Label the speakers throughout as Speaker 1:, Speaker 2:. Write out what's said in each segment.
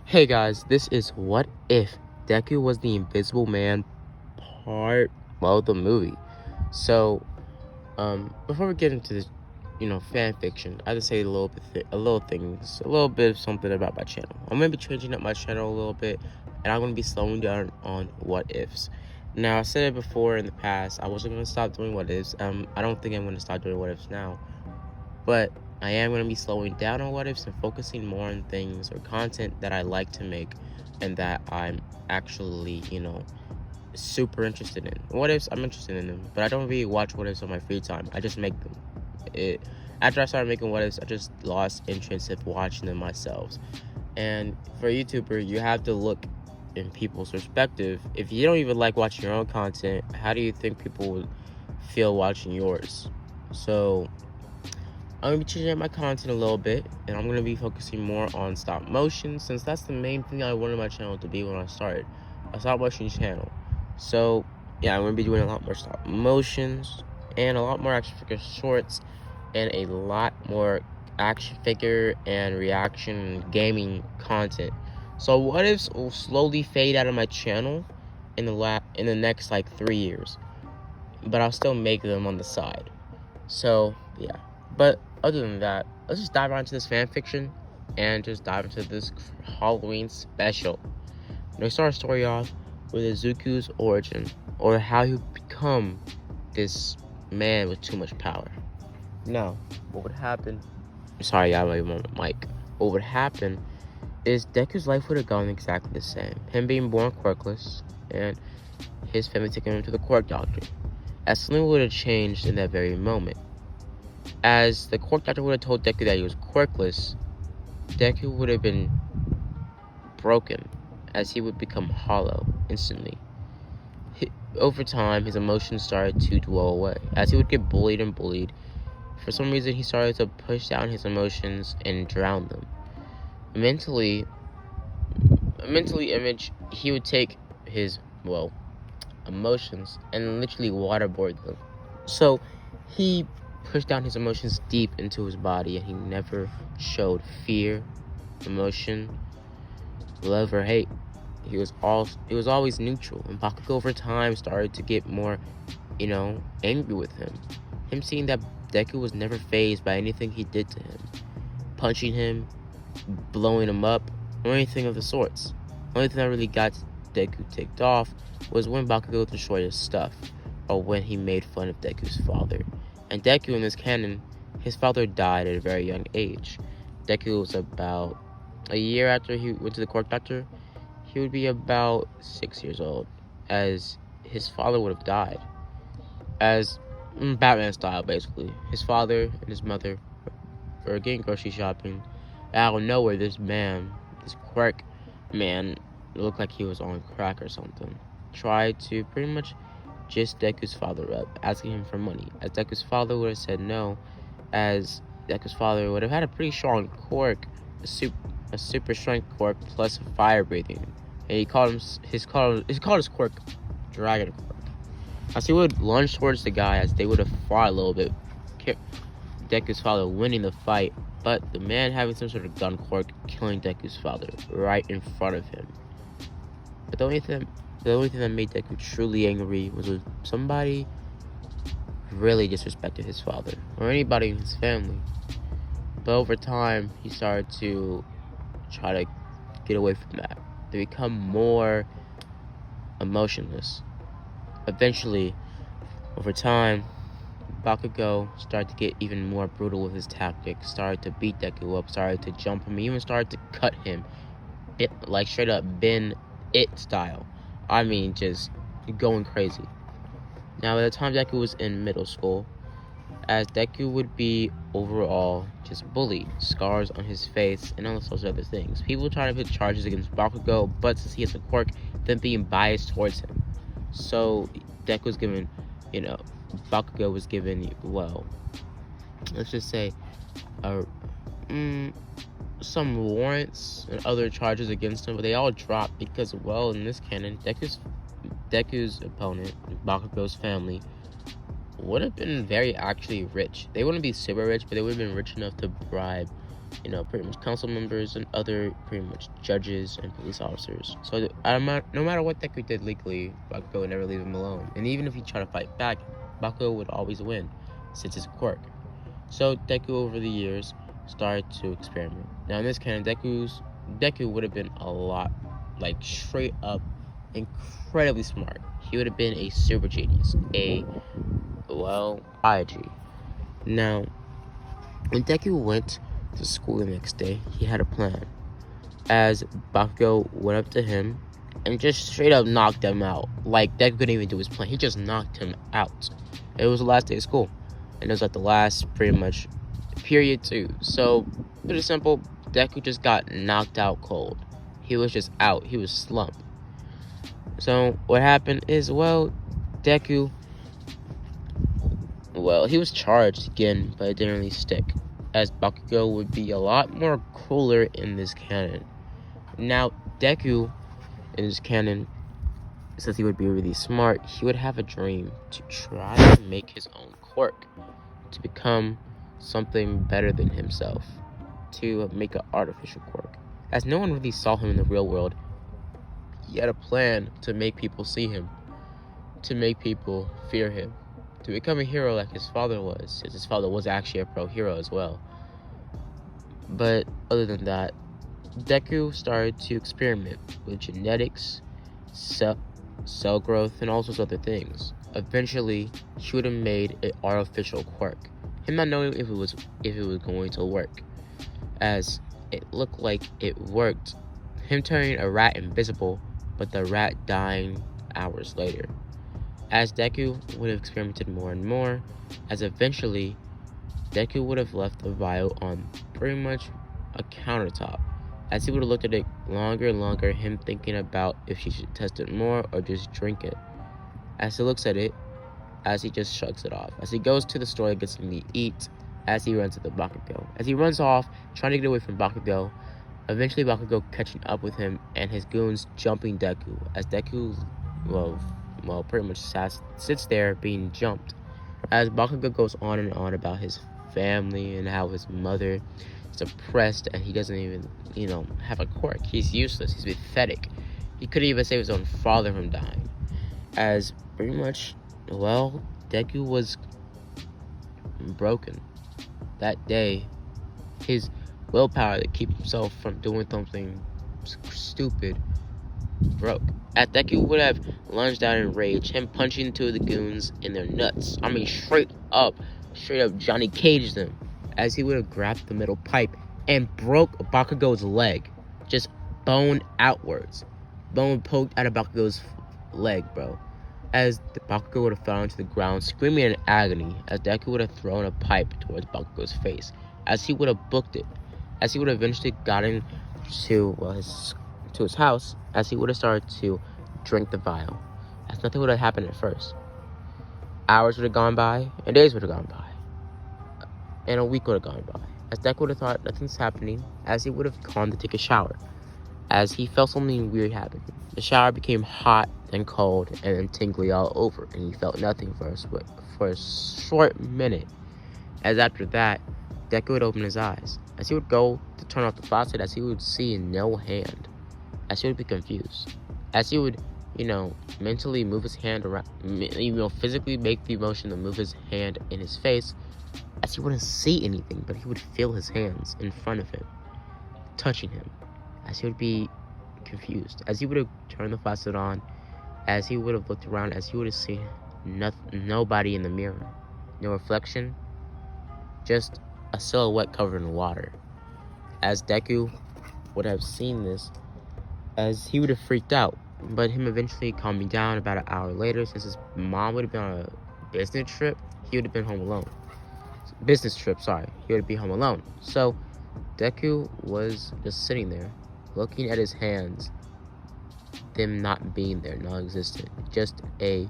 Speaker 1: Hey guys, this is What If Deku Was the Invisible Man the movie. So, before we get into this, fan fiction, I just say a little bit of something about my channel. I'm gonna be changing up my channel a little bit, and I'm gonna be slowing down on what ifs. Now, I said it before in the past, I wasn't gonna stop doing what ifs. I don't think I'm gonna stop doing what ifs now, but I am going to be slowing down on what ifs and focusing more on things or content that I like to make and that I'm actually, super interested in. What ifs, I'm interested in them, but I don't really watch what ifs on my free time. I just make them. After I started making what ifs, I just lost interest in watching them myself. And for a YouTuber, you have to look in people's perspective. If you don't even like watching your own content, how do you think people would feel watching yours? So I'm going to be changing up my content a little bit, and I'm going to be focusing more on stop motion, since that's the main thing I wanted my channel to be when I started. A stop motion channel. So, yeah, I'm going to be doing a lot more stop motions, and a lot more action figure shorts, and a lot more action figure and reaction gaming content. So what ifs will slowly fade out of my channel in the next like 3 years, but I'll still make them on the side. So, yeah. But other than that, let's just dive right into this fan fiction and just dive into this Halloween special. We start our story off with Izuku's origin, or how he become this man with too much power. Now, what would happen? Sorry, I have my mic. What would happen is Deku's life would have gone exactly the same. Him being born quirkless, and his family taking him to the quirk doctor. As something would have changed in that very moment. As the quirk doctor would have told Deku that he was quirkless, Deku would have been broken, as he would become hollow instantly. Over time, his emotions started to dwell away. As he would get bullied and bullied, for some reason he started to push down his emotions and drown them. Mentally, he would take his, emotions and literally waterboard them. So, he pushed down his emotions deep into his body, and he never showed fear, emotion, love, or hate. He was always neutral, and Bakugo over time started to get more, angry with him. Him seeing that Deku was never fazed by anything he did to him, punching him, blowing him up, or anything of the sorts. The only thing that really got Deku ticked off was when Bakugo destroyed his stuff, or when he made fun of Deku's father. And Deku, in this canon, his father died at a very young age. Deku was about a year after he went to the quirk doctor. He would be about 6 years old, as his father would have died. As Batman style, basically. His father and his mother were getting grocery shopping. Out of nowhere, this quirk man, looked like he was on crack or something, tried to pretty much just Deku's father up, asking him for money. As Deku's father would have said no, as Deku's father would have had a pretty strong quirk, a super strength quirk plus fire breathing, and he called his quirk Dragon Quirk. As he would lunge towards the guy, as they would have fought a little bit, Deku's father winning the fight, but the man having some sort of gun quirk killing Deku's father right in front of him. But the only thing that made Deku truly angry was when somebody really disrespected his father, or anybody in his family. But over time, he started to try to get away from that, to become more emotionless. Eventually, over time, Bakugo started to get even more brutal with his tactics, started to beat Deku up, started to jump him, even started to cut him, like straight up Ben It style. I mean, just going crazy. Now, by the time Deku was in middle school, as Deku would be overall just bullied, scars on his face, and all sorts of other things. People trying to put charges against Bakugo, but since he has a quirk, then being biased towards him. So, Deku was given, Bakugo was given, let's just say, some warrants and other charges against him, but they all dropped because, in this canon, Deku's opponent, Bakugo's family, would have been very actually rich. They wouldn't be super rich, but they would have been rich enough to bribe pretty much council members and other pretty much judges and police officers. So no matter what Deku did legally, Bakugo would never leave him alone. And even if he tried to fight back, Bakugo would always win, since it's a quirk. So Deku over the years started to experiment. Now in this canon, Deku would have been a lot, like straight up, incredibly smart. He would have been a super genius, prodigy. Now, when Deku went to school the next day, he had a plan. As Bakugo went up to him and just straight up knocked him out. Like, Deku couldn't even do his plan. He just knocked him out. It was the last day of school. And it was like the last, pretty much, period too. So, pretty simple. Deku just got knocked out cold. He was just out. He was slumped. So, what happened is, Deku, he was charged again, but it didn't really stick, as Bakugo would be a lot more cooler in this canon. Now, Deku, in his canon, since he would be really smart, he would have a dream to try to make his own quirk, to become something better than himself, to make an artificial quirk. As no one really saw him in the real world, he had a plan to make people see him, to make people fear him, to become a hero like his father was, since his father was actually a pro hero as well. But other than that, Deku started to experiment with genetics, cell growth, and all sorts of other things. Eventually, he would have made an artificial quirk, him not knowing if it was going to work, as it looked like it worked, him turning a rat invisible, but the rat dying hours later. As Deku would have experimented more and more, as eventually Deku would have left the vial on pretty much a countertop. As he would have looked at it longer and longer, him thinking about if she should test it more or just drink it. As he looks at it, as he just shrugs it off. As he goes to the store and gets something to eat, as he runs into Bakugo. As he runs off, trying to get away from Bakugo, eventually Bakugo catching up with him and his goons jumping Deku. As Deku, pretty much sits there being jumped. As Bakugo goes on and on about his family and how his mother is oppressed and he doesn't even, have a quirk. He's useless. He's pathetic. He couldn't even save his own father from dying. As pretty much, Deku was broken. That day, his willpower to keep himself from doing something stupid broke. As Deku would have lunged out in rage, him punching two of the goons in their nuts. I mean, straight up Johnny Caged them. As he would have grabbed the middle pipe and broke Bakugo's leg, just bone outwards. Bone poked out of Bakugo's leg, bro. As the Bakugo would have fallen to the ground, screaming in agony, as Deku would have thrown a pipe towards Bakugo's face, as he would have booked it, as he would have eventually gotten to his house, as he would have started to drink the vial, as nothing would have happened at first. Hours would have gone by, and days would have gone by, and a week would have gone by, as Deku would have thought nothing's happening, as he would have gone to take a shower, as he felt something weird happening. The shower became hot, then cold, and then tingly all over, and he felt nothing for a short minute. As after that, Deku would open his eyes. As he would go to turn off the faucet, as he would see no hand, as he would be confused. As he would, mentally move his hand around, physically make the motion to move his hand in his face, as he wouldn't see anything, but he would feel his hands in front of him, touching him, as he would be confused. As he would have turned the faucet on, as he would have looked around, as he would have seen nobody in the mirror, no reflection, just a silhouette covered in water. As Deku would have seen this, as he would have freaked out, but him eventually calming down about an hour later, since his mom would have been on a business trip, he would have been home alone. He would be home alone. So Deku was just sitting there, looking at his hands, them not being there, non-existent. Just a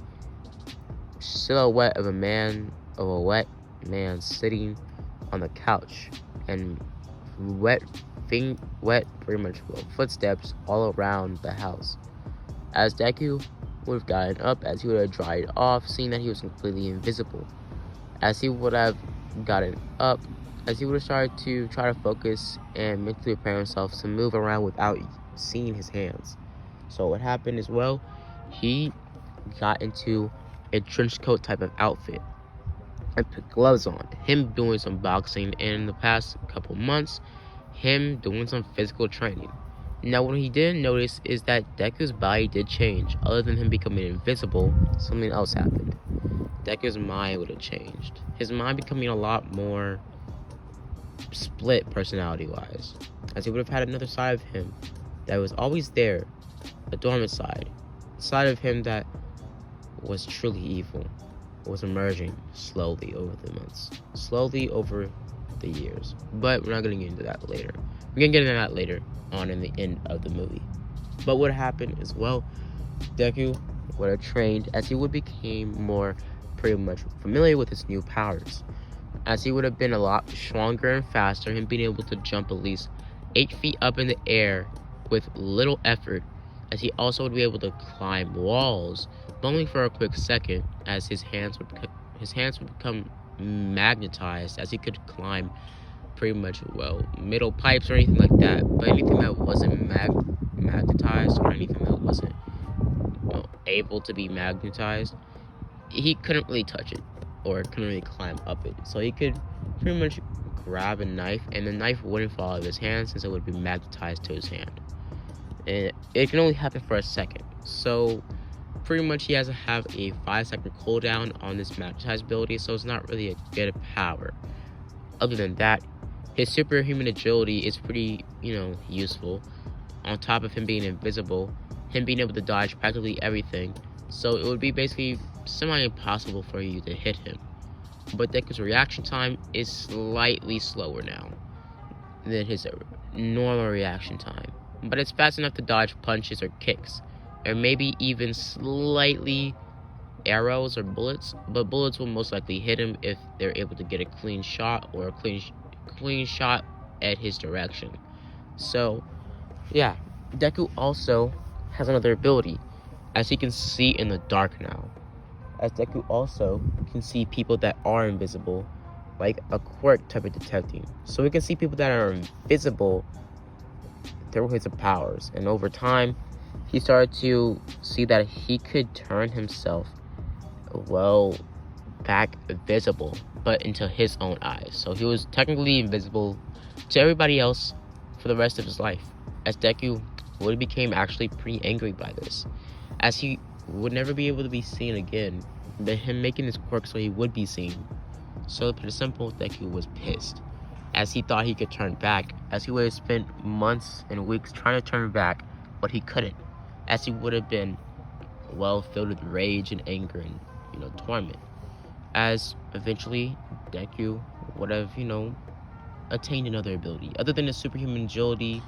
Speaker 1: silhouette of a wet man sitting on the couch, and wet pretty much footsteps all around the house. As Deku would have gotten up, as he would have dried off, seeing that he was completely invisible. As he would have gotten up, as he would have started to try to focus and mentally prepare himself to move around without seeing his hands. So what happened as well, he got into a trench coat type of outfit and put gloves on. Him doing some boxing, and in the past couple months, him doing some physical training. Now, what he didn't notice is that Deku's body did change. Other than him becoming invisible, something else happened. Deku's mind would have changed. His mind becoming a lot more split personality-wise, as he would have had another side of him that was always there, a dormant side, a side of him that was truly evil, was emerging slowly over the months, slowly over the years. But we're not going to get into that later. We're going to get into that later on in the end of the movie. But what happened is, well, Deku would have trained as he would became more pretty much familiar with his new powers. As he would have been a lot stronger and faster, him being able to jump at least 8 feet up in the air with little effort, as he also would be able to climb walls, but only for a quick second, as his hands would become magnetized, as he could climb pretty much, well, middle pipes or anything like that. But anything that wasn't magnetized, or anything that wasn't able to be magnetized, he couldn't really touch it or couldn't really climb up it. So he could pretty much grab a knife, and the knife wouldn't fall out of his hand since it would be magnetized to his hand. And it can only happen for a second. So pretty much he has to have a 5-second cooldown on this magnetized ability, so it's not really a good power. Other than that, his superhuman agility is pretty, useful. On top of him being invisible, him being able to dodge practically everything, so it would be basically semi-impossible for you to hit him. But Deku's reaction time is slightly slower now than his normal reaction time, but it's fast enough to dodge punches or kicks, or maybe even slightly arrows or bullets, but bullets will most likely hit him if they're able to get a clean shot or a clean shot at his direction. So yeah, Deku also has another ability, as he can see in the dark now, as Deku also can see people that are invisible, like a quirk type of detecting. So we can see people that are invisible through his powers, and over time he started to see that he could turn himself, well, back visible, but into his own eyes. So he was technically invisible to everybody else for the rest of his life, as Deku would became actually pretty angry by this, as he would never be able to be seen again, but him making this quirk so he would be seen. So to put it simple, Deku was pissed, as he thought he could turn back, as he would have spent months and weeks trying to turn back, but he couldn't, as he would have been, well, filled with rage and anger and, torment. As eventually Deku would have, attained another ability, other than his superhuman agility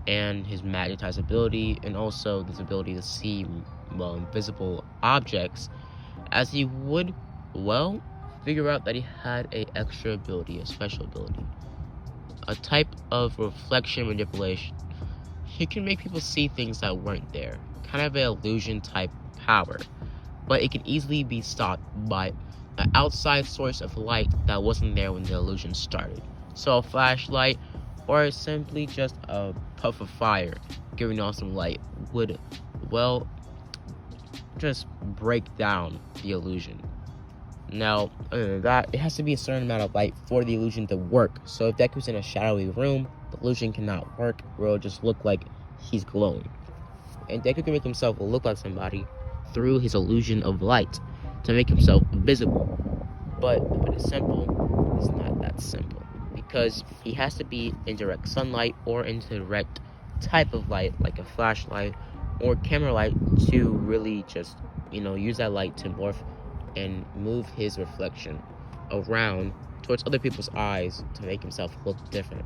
Speaker 1: and his magnetized ability, and also this ability to see, well, invisible objects, as he would, well, figure out that he had a extra ability, a special ability, a type of reflection manipulation. He can make people see things that weren't there, kind of an illusion type power, but it can easily be stopped by an outside source of light that wasn't there when the illusion started. So a flashlight, or simply just a puff of fire giving off some light would, well, just break down the illusion. Now, other than that, it has to be a certain amount of light for the illusion to work. So if Deku's in a shadowy room, the illusion cannot work, or it'll just look like he's glowing. And Deku can make himself look like somebody through his illusion of light to make himself visible. But it's simple, it's not that simple, because he has to be in direct sunlight or in direct type of light, like a flashlight or camera light, to really just, use that light to morph and move his reflection around towards other people's eyes to make himself look different.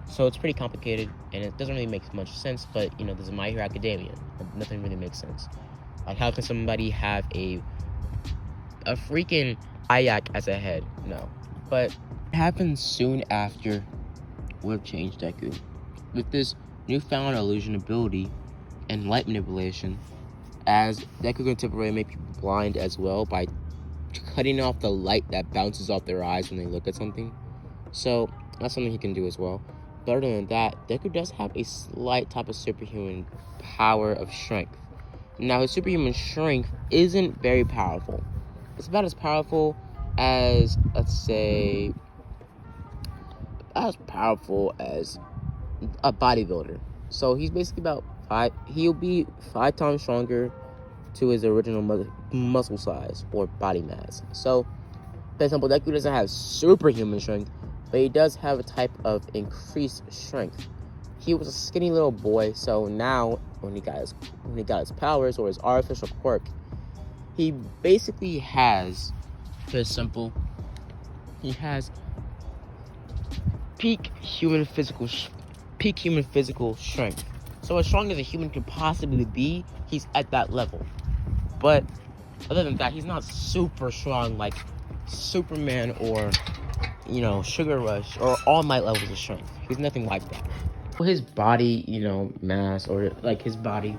Speaker 1: So it's pretty complicated, and it doesn't really make much sense, but, this is My Hero Academia. Nothing really makes sense. Like, how can somebody have a freaking Ayak as a head? No. But it happens soon after would have changed Deku. With this newfound illusion ability and light manipulation, as Deku can temporarily make people blind as well by cutting off the light that bounces off their eyes when they look at something. So that's something he can do as well. But other than that, Deku does have a slight type of superhuman power of strength. Now, his superhuman strength isn't very powerful. It's about as powerful as, let's say, as powerful as a bodybuilder. So he's basically about he'll be 5 times stronger to his original muscle size or body mass. So, for example, Deku doesn't have superhuman strength, but he does have a type of increased strength. He was a skinny little boy, so now when he got his powers or his artificial quirk, he basically has, very simple, he has peak human physical strength. So as strong as a human could possibly be, he's at that level. But other than that, he's not super strong like Superman or, Sugar Rush or All Might levels of strength. He's nothing like that. His body, mass, or like his body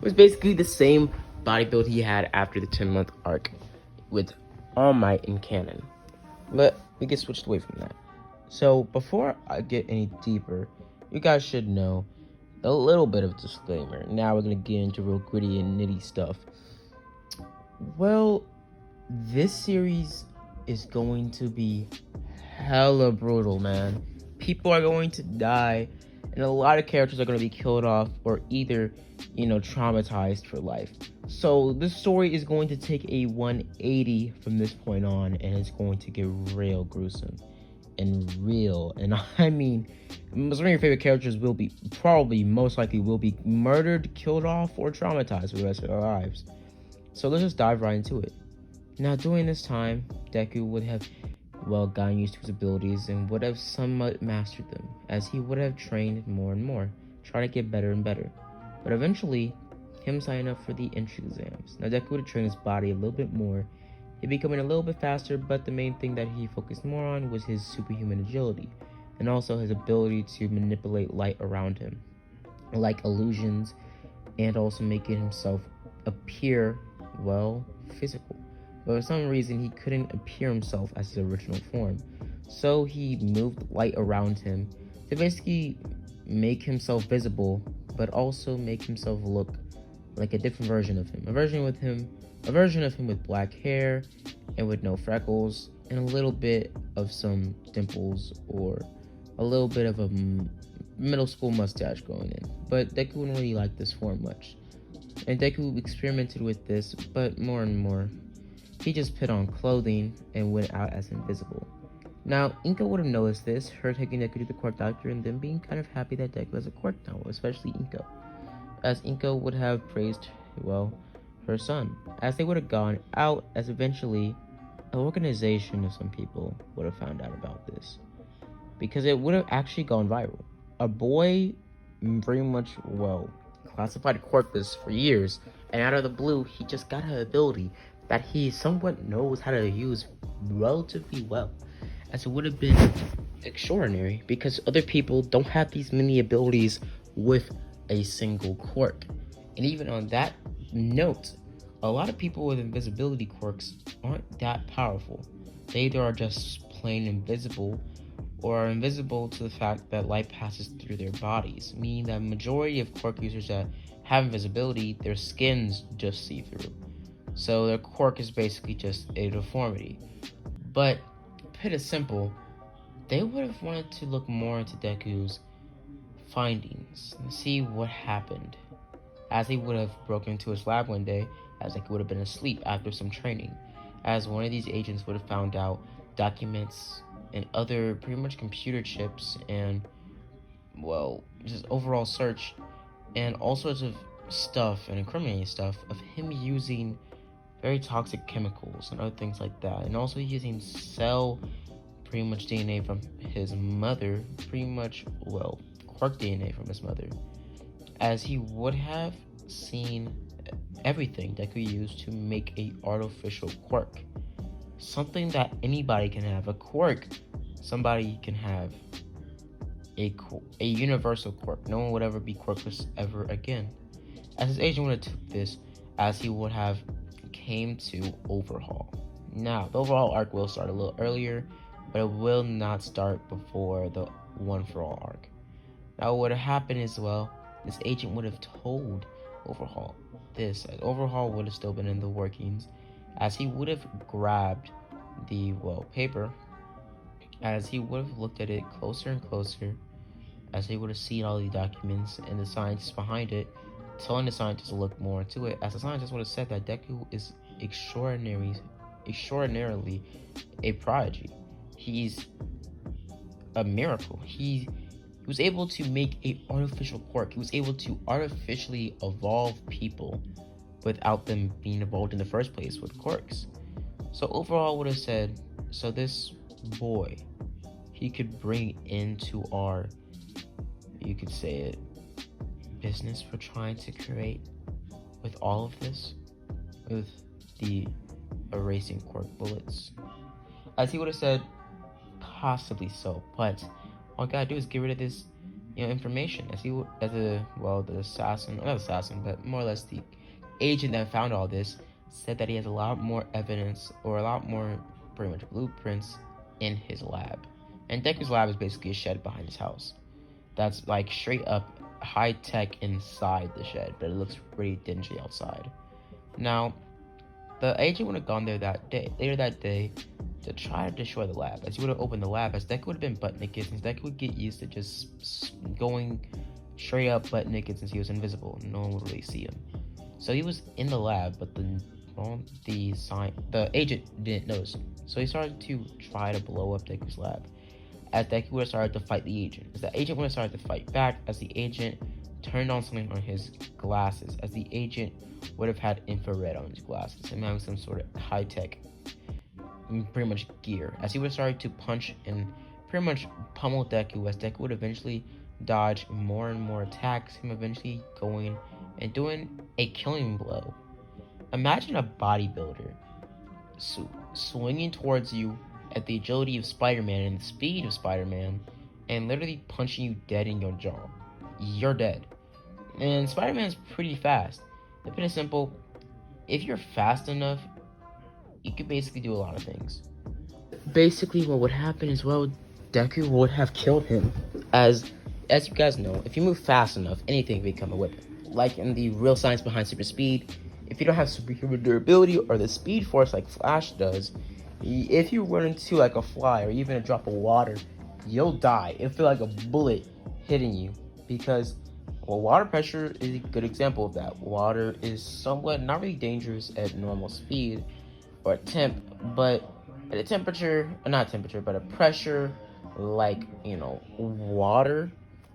Speaker 1: was basically the same body build he had after the 10-month arc with All Might in canon. But we get switched away from that. So before I get any deeper, you guys should know a little bit of a disclaimer. Now we're gonna get into real gritty and nitty stuff. Well, this series is going to be hella brutal, man. People are going to die, and a lot of characters are going to be killed off or either, traumatized for life. So this story is going to take a 180 from this point on, and it's going to get real gruesome and real. And I mean, some of your favorite characters will be most likely murdered, killed off, or traumatized for the rest of their lives. So let's just dive right into it. Now, during this time, Deku would have, gotten used to his abilities and would have somewhat mastered them, as he would have trained more and more, trying to get better and better. But eventually, him signing up for the entry exams. Now, Deku would have trained his body a little bit more, he becoming a little bit faster, but the main thing that he focused more on was his superhuman agility, and also his ability to manipulate light around him, like illusions, and also making himself appear, physical. But for some reason, he couldn't appear himself as his original form. So he moved light around him to basically make himself visible, but also make himself look like a different version of him. A version of him with black hair and with no freckles and a little bit of some dimples or a little bit of a middle school mustache going in. But Deku wouldn't really like this form much. And Deku experimented with this, but more and more. He just put on clothing and went out as invisible. Now, Inko would have noticed this, her taking Deku to the court doctor and then being kind of happy that Deku has a quirk now, especially Inko. As Inko would have praised, her son. As they would have gone out, as eventually, an organization of some people would have found out about this. Because it would have actually gone viral. A boy, very much, classified quirkless for years, and out of the blue, he just got an ability that he somewhat knows how to use relatively well, as it would have been extraordinary because other people don't have these many abilities with a single quirk. And even on that note, a lot of people with invisibility quirks aren't that powerful. They either are just plain invisible or are invisible to the fact that light passes through their bodies, meaning that majority of quirk users that have invisibility, their skins just see through. So their quirk is basically just a deformity. But, put it simple, they would have wanted to look more into Deku's findings and see what happened. As he would have broken into his lab one day, as Deku would have been asleep after some training, as one of these agents would have found out documents and other pretty much computer chips and, just overall search and all sorts of stuff and incriminating stuff of him using very toxic chemicals and other things like that, and also using cell pretty much DNA from his mother, quirk DNA from his mother, as he would have seen everything Deku used to make a artificial quirk. Something that anybody can have. A quirk, somebody can have a universal quirk. No one would ever be quirkless ever again. As his agent would have took this, as he would have came to Overhaul. Now, the Overhaul arc will start a little earlier, but it will not start before the One for All arc. Now, what would have happened as well, this agent would have told Overhaul this, as Overhaul would have still been in the workings, as he would have grabbed the, paper, as he would have looked at it closer and closer, as he would have seen all the documents and the scientists behind it, telling the scientists to look more into it, as the scientists would have said that Deku is extraordinarily a prodigy. He's a miracle. He was able to make a artificial quirk. He was able to artificially evolve people without them being evolved in the first place with quirks. So overall, I would have said, so this boy, he could bring into our, you could say it, business we're trying to create with all of this, with the erasing quirk bullets. As he would have said, possibly so, but all I gotta do is get rid of this, information. The assassin, not assassin, but more or less the agent that found all this, said that he has a lot more evidence, or a lot more, pretty much, blueprints in his lab. And Deku's lab is basically a shed behind his house. That's like straight up high tech inside the shed, but it looks pretty dingy outside. Now, the agent would have gone there later that day, to try to destroy the lab. As he would have opened the lab, as Deku would have been butt naked, since Deku would get used to just going straight up butt naked since he was invisible. No one would really see him. So he was in the lab, but the agent didn't notice him. So he started to try to blow up Deku's lab. As Deku would have started to fight the agent. As the agent would have started to fight back, as the agent turned on something on his glasses, as the agent would have had infrared on his glasses, and having some sort of high-tech, pretty much gear, as he would have started to punch and pretty much pummel Deku, as Deku would eventually dodge more and more attacks, him eventually going and doing a killing blow. Imagine a bodybuilder swinging towards you at the agility of Spider-Man and the speed of Spider-Man, and literally punching you dead in your jaw. You're dead. And Spider-Man's pretty fast. To put it simple, if you're fast enough, you could basically do a lot of things. Basically, what would happen is, Deku would have killed him. As you guys know, if you move fast enough, anything can become a weapon. Like in the real science behind super speed, if you don't have superhuman durability or the speed force like Flash does, if you run into like a fly or even a drop of water, you'll die. It'll feel like a bullet hitting you, because water pressure is a good example of that. Water is somewhat not really dangerous at normal speed or temp, but at a temperature, but a pressure like, water,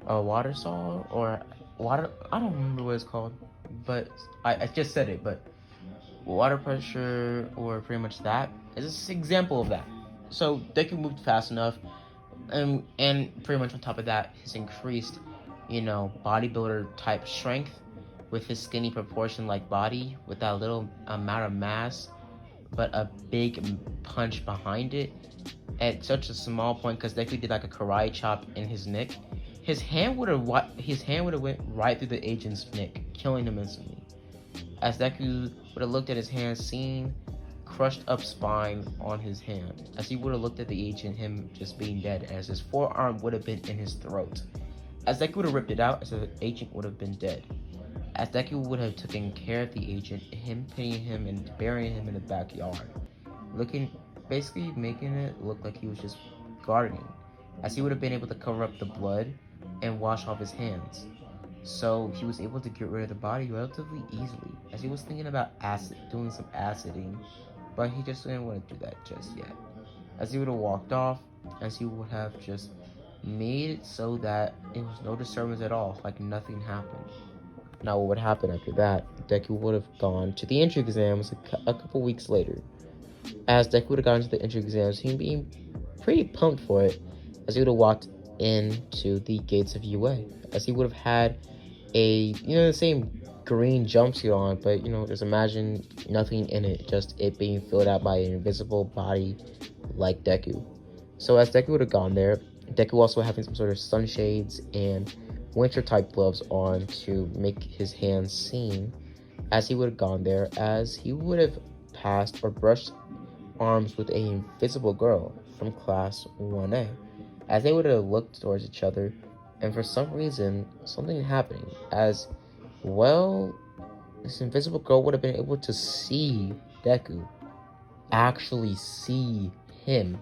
Speaker 1: a water solid or water, I don't remember what it's called, but I just said it, but water pressure, or pretty much that, is an example of that. So Deku moved fast enough, and pretty much on top of that, his increased, bodybuilder type strength with his skinny proportion like body, with that little amount of mass, but a big punch behind it at such a small point, because Deku did like a karate chop in his neck. His hand would have went right through the agent's neck, killing him instantly. As Deku would have looked at his hand, seen crushed up spine on his hand. As he would have looked at the agent, him just being dead, as his forearm would have been in his throat. As Deku would have ripped it out, as the agent would have been dead. As Deku would have taken care of the agent, him pinning him and burying him in the backyard, basically making it look like he was just gardening, as he would have been able to cover up the blood and wash off his hands. So he was able to get rid of the body relatively easily, as he was thinking about doing some aciding, but he just didn't want to do that just yet. As he would have walked off, as he would have just made it so that it was no disturbance at all, like nothing happened. Now, what would happen after that? Deku would have gone to the entry exams a couple weeks later. As Deku would have gone to the entry exams, he being pretty pumped for it, as he would have walked into the gates of UA, as he would have had the same green jumpsuit on, but just imagine nothing in it, just it being filled out by an invisible body like Deku. So as Deku would have gone there, Deku also having some sort of sunshades and winter type gloves on to make his hands seen, as he would have gone there, as he would have passed or brushed arms with a invisible girl, from class 1A. As they would have looked towards each other, and for some reason, something happening. As well, this invisible girl would have been able to see Deku, actually see him.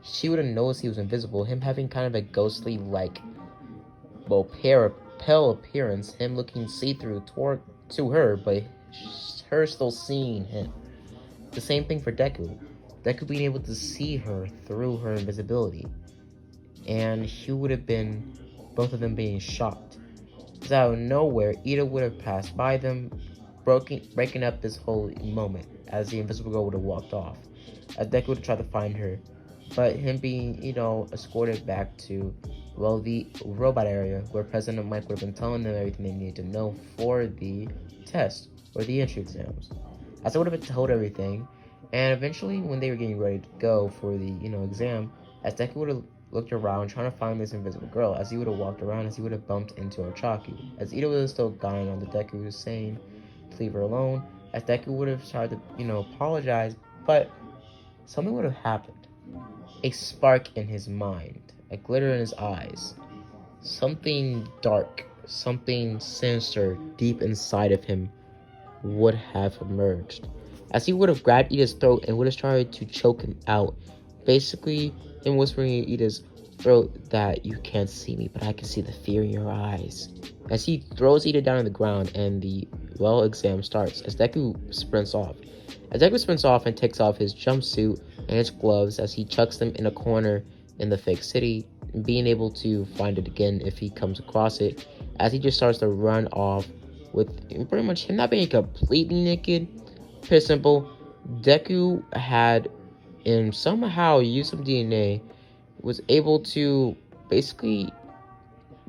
Speaker 1: She would have noticed he was invisible, him having kind of a ghostly, like, pale appearance, him looking see-through to her, but her still seeing him. The same thing for Deku. Deku being able to see her through her invisibility. And he would have been, both of them being shocked. Because out of nowhere, Ida would have passed by them, breaking up this whole moment, as the invisible girl would have walked off. As Deku would have tried to find her, but him being, escorted back to, well, the robot area, where President Mike would have been telling them everything they needed to know for the test, or the entry exams. As they would have been told everything, and eventually, when they were getting ready to go for the, exam, as Deku would have looked around trying to find this invisible girl, as he would have walked around, as he would have bumped into Ochaku, as Ida would have still gone on the Deku saying to leave her alone, as Deku would have tried to, apologize, but something would have happened. A spark in his mind, a glitter in his eyes, something dark, something sinister deep inside of him would have emerged, as he would have grabbed Ida's throat and would have tried to choke him out, basically him whispering in Ida's throat that you can't see me, but I can see the fear in your eyes. As he throws Ida down on the ground and the, exam starts, as Deku sprints off. As Deku sprints off and takes off his jumpsuit and his gloves as he chucks them in a corner in the fake city, being able to find it again if he comes across it, as he just starts to run off with pretty much him not being completely naked. Pretty simple. Deku had, and somehow used some DNA, was able to basically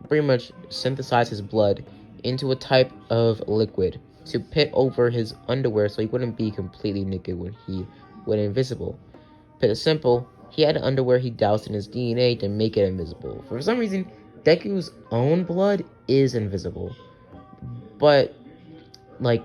Speaker 1: pretty much synthesize his blood into a type of liquid to pit over his underwear so he wouldn't be completely naked when he went invisible. Put it simple, he had underwear he doused in his DNA to make it invisible. For some reason, Deku's own blood is invisible. But,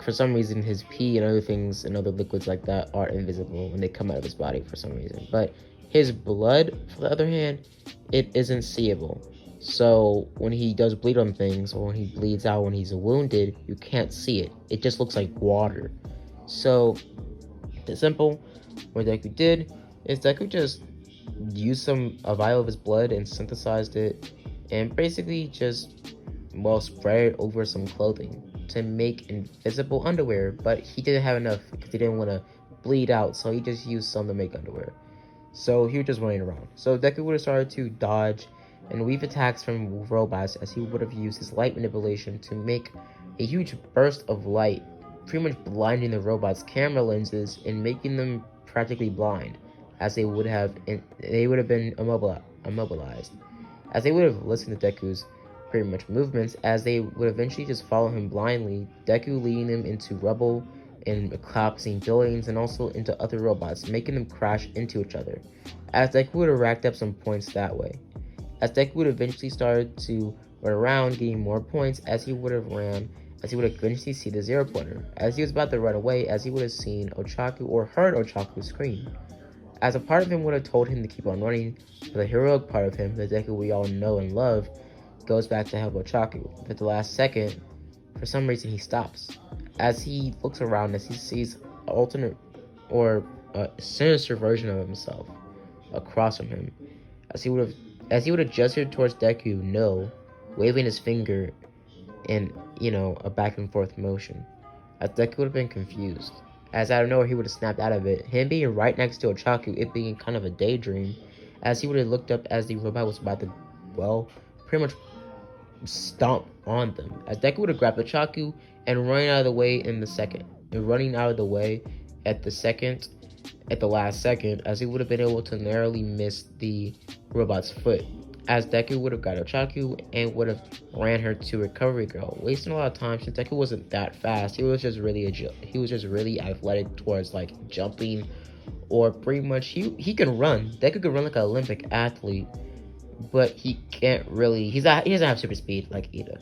Speaker 1: for some reason, his pee and other things and other liquids like that are invisible when they come out of his body for some reason. But his blood, for the other hand, it isn't seeable. So when he does bleed on things, or when he bleeds out when he's wounded, you can't see it. It just looks like water. So, it's simple. What Deku did is Deku just used a vial of his blood and synthesized it, and basically just, spread it over some clothing to make invisible underwear. But he didn't have enough because he didn't want to bleed out, so he just used some to make underwear. So he was just running around. So Deku would have started to dodge and weave attacks from robots, as he would have used his light manipulation to make a huge burst of light, pretty much blinding the robots' camera lenses and making them practically blind, as they would have been immobilized. As they would have listened to Deku's pretty much movements, as they would eventually just follow him blindly, Deku leading them into rubble and collapsing buildings, and also into other robots, making them crash into each other, as Deku would have racked up some points that way. As Deku would eventually start to run around, getting more points as he would eventually see the 0-pointer. As he was about to run away, as he would have seen Ochaku or heard Ochaku scream. As a part of him would have told him to keep on running, but the heroic part of him, the Deku we all know and love, goes back to help Ochaku. But at the last second, for some reason he stops. As he looks around, as he sees an alternate or a sinister version of himself across from him, as he would have gestured towards Deku, no, waving his finger in, a back and forth motion, as Deku would have been confused. As out of nowhere, he would have snapped out of it, him being right next to Ochaku, it being kind of a daydream, as he would have looked up as the robot was about to, pretty much stomp on them, as Deku would have grabbed Ochaku and running out of the way at the last second, as he would have been able to narrowly miss the robot's foot, as Deku would have got Ochaku and would have ran her to Recovery Girl, wasting a lot of time since Deku wasn't that fast. He was just really athletic towards jumping, or pretty much he can run. Deku could run like an Olympic athlete, but he can't really. He doesn't have super speed like Ida.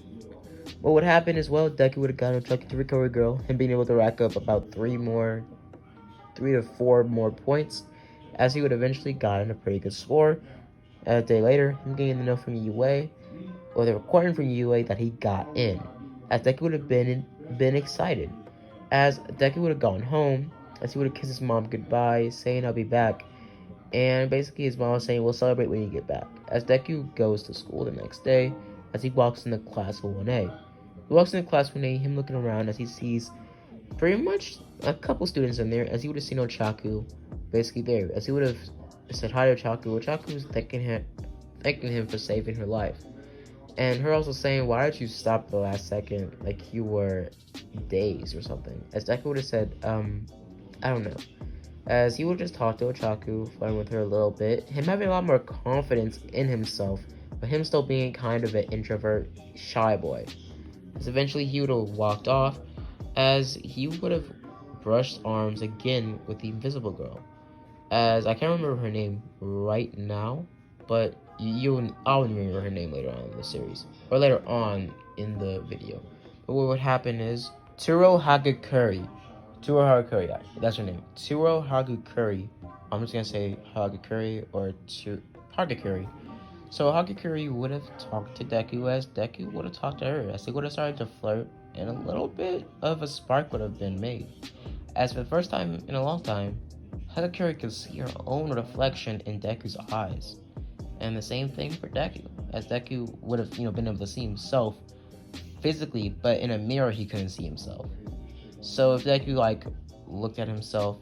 Speaker 1: What would happen is, Deku would have gotten Ochaku to Recovery Girl and being able to rack up about 3 to 4 more points, as he would eventually gotten a pretty good score. A day later, him getting the note from UA, or the recording from UA that he got in, as Deku would have been excited, as Deku would have gone home, as he would have kissed his mom goodbye, saying I'll be back, and basically his mom was saying we'll celebrate when you get back. As Deku goes to school the next day, as he walks into class 1A. He walks into class 1A, him looking around as he sees pretty much a couple students in there, as he would have seen Ochaku basically there, as he would have said hi to Ochaku. Ochaku was thanking him for saving her life, and her also saying, why did you stop at the last second, like you were dazed or something? As Deku would have said, I don't know, as he would just talk to Ochaku, flirting with her a little bit, him having a lot more confidence in himself, but him still being kind of an introvert, shy boy. As eventually he would have walked off, as he would have brushed arms again with the invisible girl. As I can't remember her name right now, but I'll remember her name later on in the series, or later on in the video. But what would happen is Turo Hagakuri, that's her name. Turo Hagakuri. I'm just gonna say Hagakuri or Hagakuri. So Hagakuri would have talked to Deku, as Deku would have talked to her, as they would have started to flirt, and a little bit of a spark would have been made. As for the first time in a long time, Hagakuri could see her own reflection in Deku's eyes. And the same thing for Deku, as Deku would have, been able to see himself physically, but in a mirror he couldn't see himself. So if Deku looked at himself,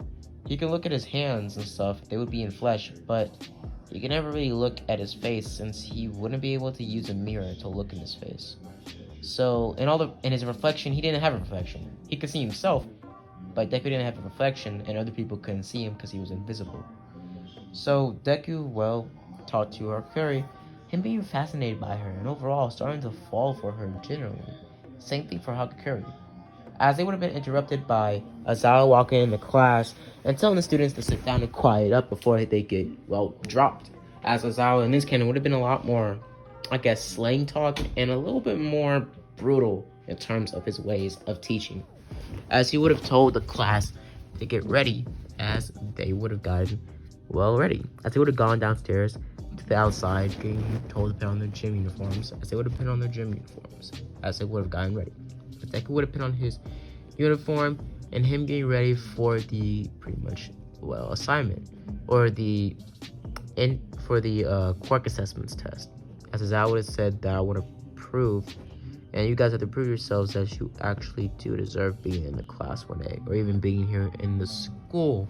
Speaker 1: he could look at his hands and stuff, they would be in flesh, but he could never really look at his face, since he wouldn't be able to use a mirror to look in his face. So in his reflection, he didn't have a reflection. He could see himself, but Deku didn't have a reflection, and other people couldn't see him because he was invisible. So Deku, talked to Hagakuri, him being fascinated by her, and overall starting to fall for her generally. Same thing for Hagakuri, as they would have been interrupted by Aizawa walking into class and telling the students to sit down and quiet up before they get, dropped. As Aizawa in this canon would have been a lot more, slang talk, and a little bit more brutal in terms of his ways of teaching, as he would have told the class to get ready, as they would have gotten ready, as they would have gone downstairs to the outside, getting told to put on their gym uniforms, as they would have put on their gym uniforms, as they would have gotten ready. But Deku would have put on his uniform, and him getting ready for the assignment, or for the quirk assessments test, as Aizawa would have said that I would have proved, and you guys have to prove yourselves that you actually do deserve being in the class 1A, or even being here in the school.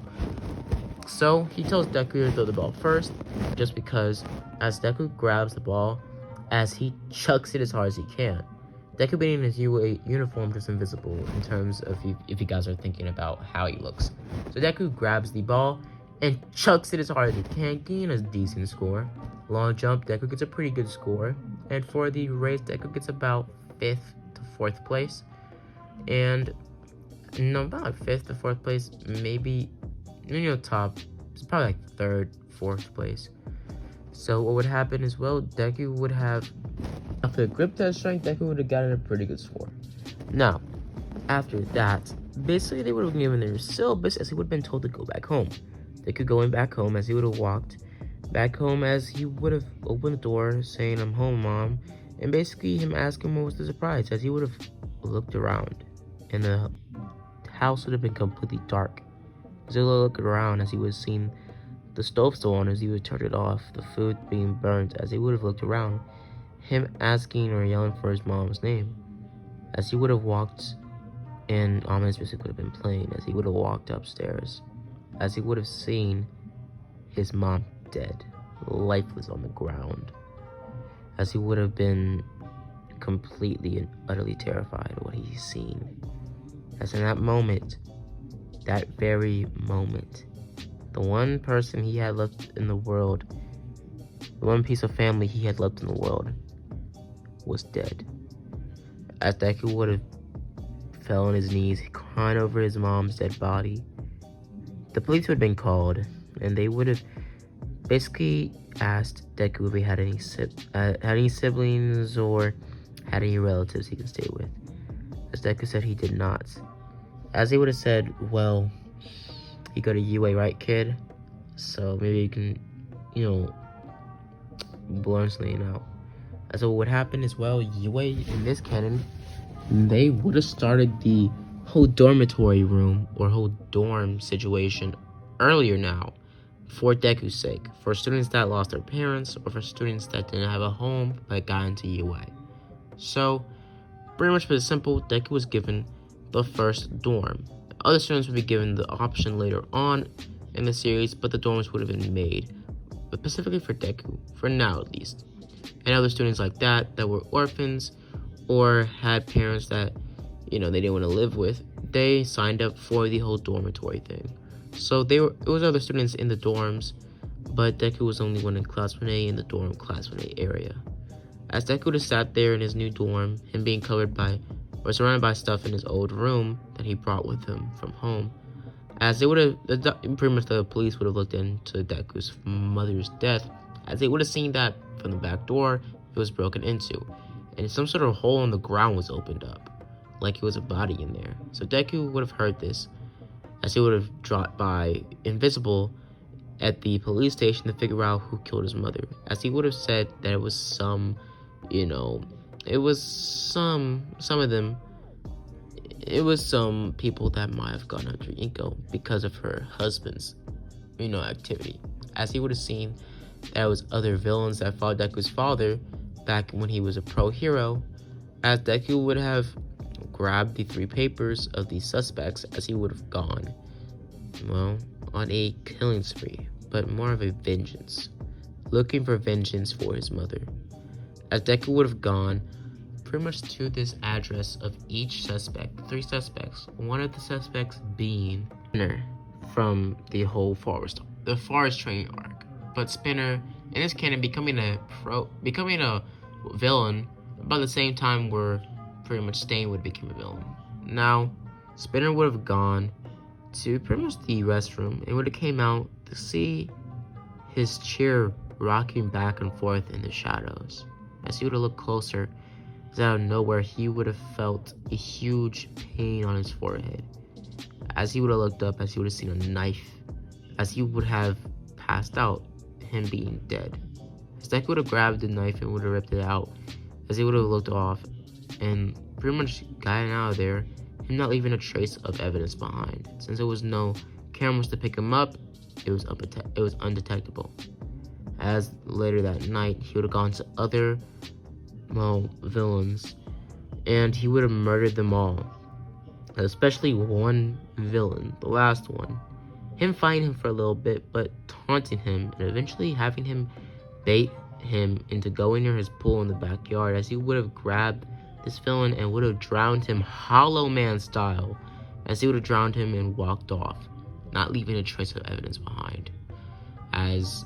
Speaker 1: So he tells Deku to throw the ball first, just because, as Deku grabs the ball, as he chucks it as hard as he can. Deku being in his UA uniform just invisible, in terms of if you guys are thinking about how he looks. So Deku grabs the ball and chucks it as hard as he can, getting a decent score. Long jump, Deku gets a pretty good score, and for the race, Deku gets about 5th to 4th place, and about 5th to 4th place, maybe top, it's probably 3rd, 4th place. So what would happen is, Deku would have, after the grip test strength, Deku would have gotten a pretty good score. Now, after that, basically they would have given their syllabus, as he would have been told to go back home. Deku going back home, as he would have walked back home, as he would have opened the door saying, "I'm home, Mom," and basically him asking what was the surprise, as he would have looked around, and the house would have been completely dark. As he would have looked around, as he would have seen the stove still on, as he would turn it off, the food being burnt, as he would have looked around, him asking or yelling for his mom's name, as he would have walked, and ominous music would have been playing, as he would have walked upstairs, as he would have seen his mom dead, lifeless on the ground, as he would have been completely and utterly terrified of what he's seen. As in that moment, that very moment, the one person he had left in the world, the one piece of family he had left in the world, was dead. As Deku would have fell on his knees, crying over his mom's dead body, the police would have been called, and they would have basically asked Deku if he had any siblings or had any relatives he could stay with. As Deku said he did not. As they would have said, "Well, you go to UA, right, kid?" So maybe you can, learn something out. So what happened is, well, Yue in this canon, they would have started the whole dormitory room or whole dorm situation earlier now, for Deku's sake, for students that lost their parents or for students that didn't have a home but got into UA. So, pretty much pretty simple, Deku was given the first dorm. Other students would be given the option later on in the series, but the dorms would have been made specifically for Deku, for now at least. And other students like that were orphans or had parents that, they didn't want to live with, they signed up for the whole dormitory thing. So it was other students in the dorms, but Deku was only one in Class 1A in the dorm Class 1A area. As Deku just sat there in his new dorm, him being covered by, or surrounded by stuff in his old room that he brought with him from home, as they would have, pretty much the police would have looked into Deku's mother's death, as they would have seen that from the back door, it was broken into, and some sort of hole in the ground was opened up, like it was a body in there. So Deku would have heard this, as he would have dropped by invisible at the police station to figure out who killed his mother, as he would have said that it was some people that might have gone after Inko because of her husband's, activity, as he would have seen that it was other villains that fought Deku's father back when he was a pro hero, as Deku would have grabbed the 3 papers of the suspects as he would have gone, on a killing spree, but more of a vengeance, looking for vengeance for his mother. As Deku would have gone pretty much to this address of each suspect, 3 suspects, one of the suspects being Spinner from the whole forest training arc, but Spinner in this canon becoming a villain about the same time where pretty much Stain would become a villain. Now, Spinner would have gone to pretty much the restroom and would have came out to see his chair rocking back and forth in the shadows. As he would have looked closer, out of nowhere, he would have felt a huge pain on his forehead. As he would have looked up, as he would have seen a knife, as he would have passed out, him being dead. As Deku would have grabbed the knife and would have ripped it out, as he would have looked off and pretty much gotten out of there, him not leaving a trace of evidence behind. Since there was no cameras to pick him up, it was undetectable. As later that night, he would have gone to other villains, and he would have murdered them all, especially one villain, the last one, him fighting him for a little bit, but taunting him and eventually having him bait him into going near his pool in the backyard, as he would have grabbed this villain and would have drowned him Hollow Man style, as he would have drowned him and walked off, not leaving a trace of evidence behind, as